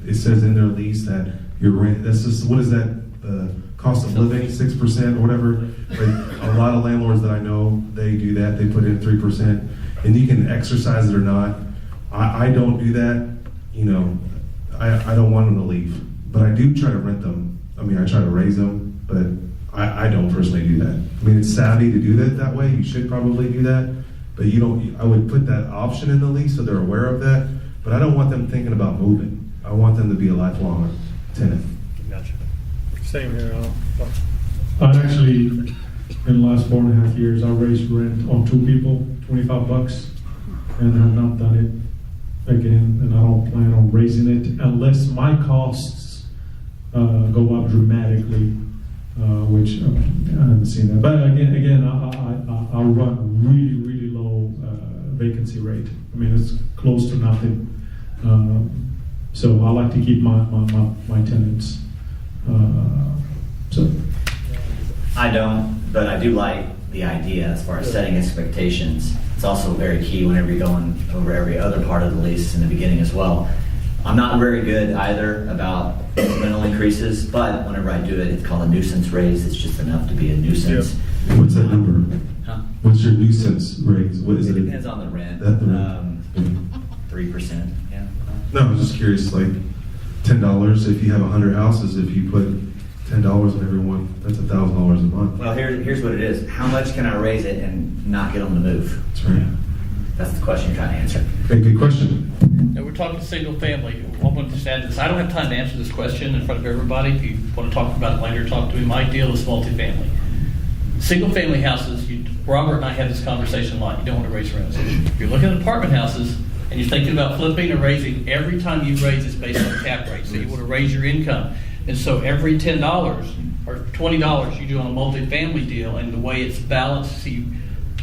It says in their lease that your rent, that's just, what is that? The cost of living, 6% or whatever. Like, a lot of landlords that I know, they do that. They put in 3%, and you can exercise it or not. I don't do that. You know, I don't want them to leave, but I do try to rent them. I mean, I try to raise them, but I don't personally do that. I mean, it's savvy to do that way. You should probably do that, but you don't. I would put that option in the lease so they're aware of that, but I don't want them thinking about moving. I want them to be a lifelong tenant. Gotcha. Same here. I actually, in the last 4.5 years, I raised rent on 2 people, $25, and I have not done it again, and I don't plan on raising it unless my costs go up dramatically, which I haven't seen that. But again, I run really low vacancy rate. I mean, it's close to nothing. So I like to keep my tenants. So I don't, but I do like the idea as far as setting expectations. It's also very key whenever you're going over every other part of the lease in the beginning as well. I'm not very good either about rental increases, but whenever I do it, it's called a nuisance raise. It's just enough to be a nuisance. What's that number? Huh? What's your nuisance raise? What is it? It depends on the rent. That the rent? 3%. Yeah. No, I was just curious, like $10 if you have 100 houses, if you put $10 on every one, that's $1,000 a month. Well, here's what it is. How much can I raise it and not get them to move? That's right. That's the question you're trying to answer. Okay, good question. Now, we're talking single family. I want to just add this. I don't have time to answer this question in front of everybody. If you want to talk about it later, talk to me. My deal is multifamily. Single family houses, Robert and I had this conversation a lot. You don't want to raise rents. If you're looking at apartment houses and you're thinking about flipping or raising, every time you raise it's based on cap rate. So you want to raise your income. And so every $10 or $20 you do on a multifamily deal, and the way it's balanced, so you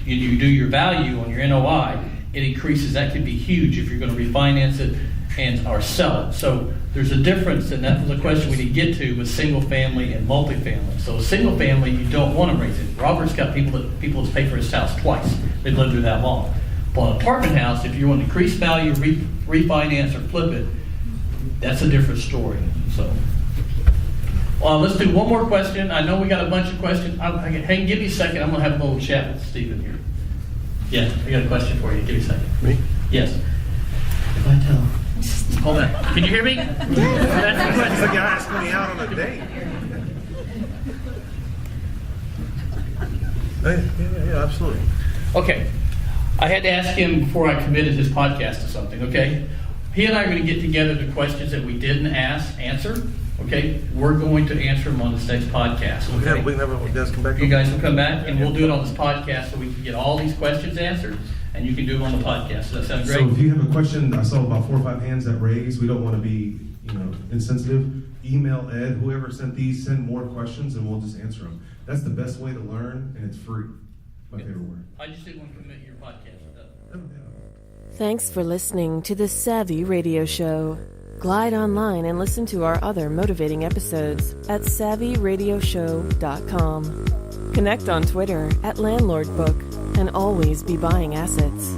do your value on your NOI, it increases. That could be huge if you're going to refinance it and or sell it. So there's a difference, and that was a question we didn't get to with single family and multifamily. So a single family, you don't want to raise it. Robert's got people that's paid for his house twice. They've lived through that long. But an apartment house, if you want to increase value, refinance or flip it, that's a different story. So. Let's do one more question. I know we got a bunch of questions. Hey, give me a second. I'm going to have a little chat with Stephen here. Yeah, I got a question for you. Give me a second. Me? Yes. If I tell. Hold on. Can you hear me? It's like you're asking me out on a date. Yeah, absolutely. Okay. I had to ask him before I committed his podcast to something, okay? he and I are going to get together the questions that we didn't answer. Okay, we're going to answer them on this next podcast. Okay? We can have you guys come back. You guys will come back, and we'll do it on this podcast so we can get all these questions answered, and you can do them on the podcast. Does that sound great? So if you have a question, I saw about 4 or 5 hands that raised. We don't want to be, insensitive. Email Ed, whoever sent these, send more questions, and we'll just answer them. That's the best way to learn, and it's free. My favorite word. I just didn't want to commit your podcast. Thanks for listening to the Savvy Radio Show. Glide online and listen to our other motivating episodes at SavvyRadioShow.com. Connect on Twitter at LandlordBook and always be buying assets.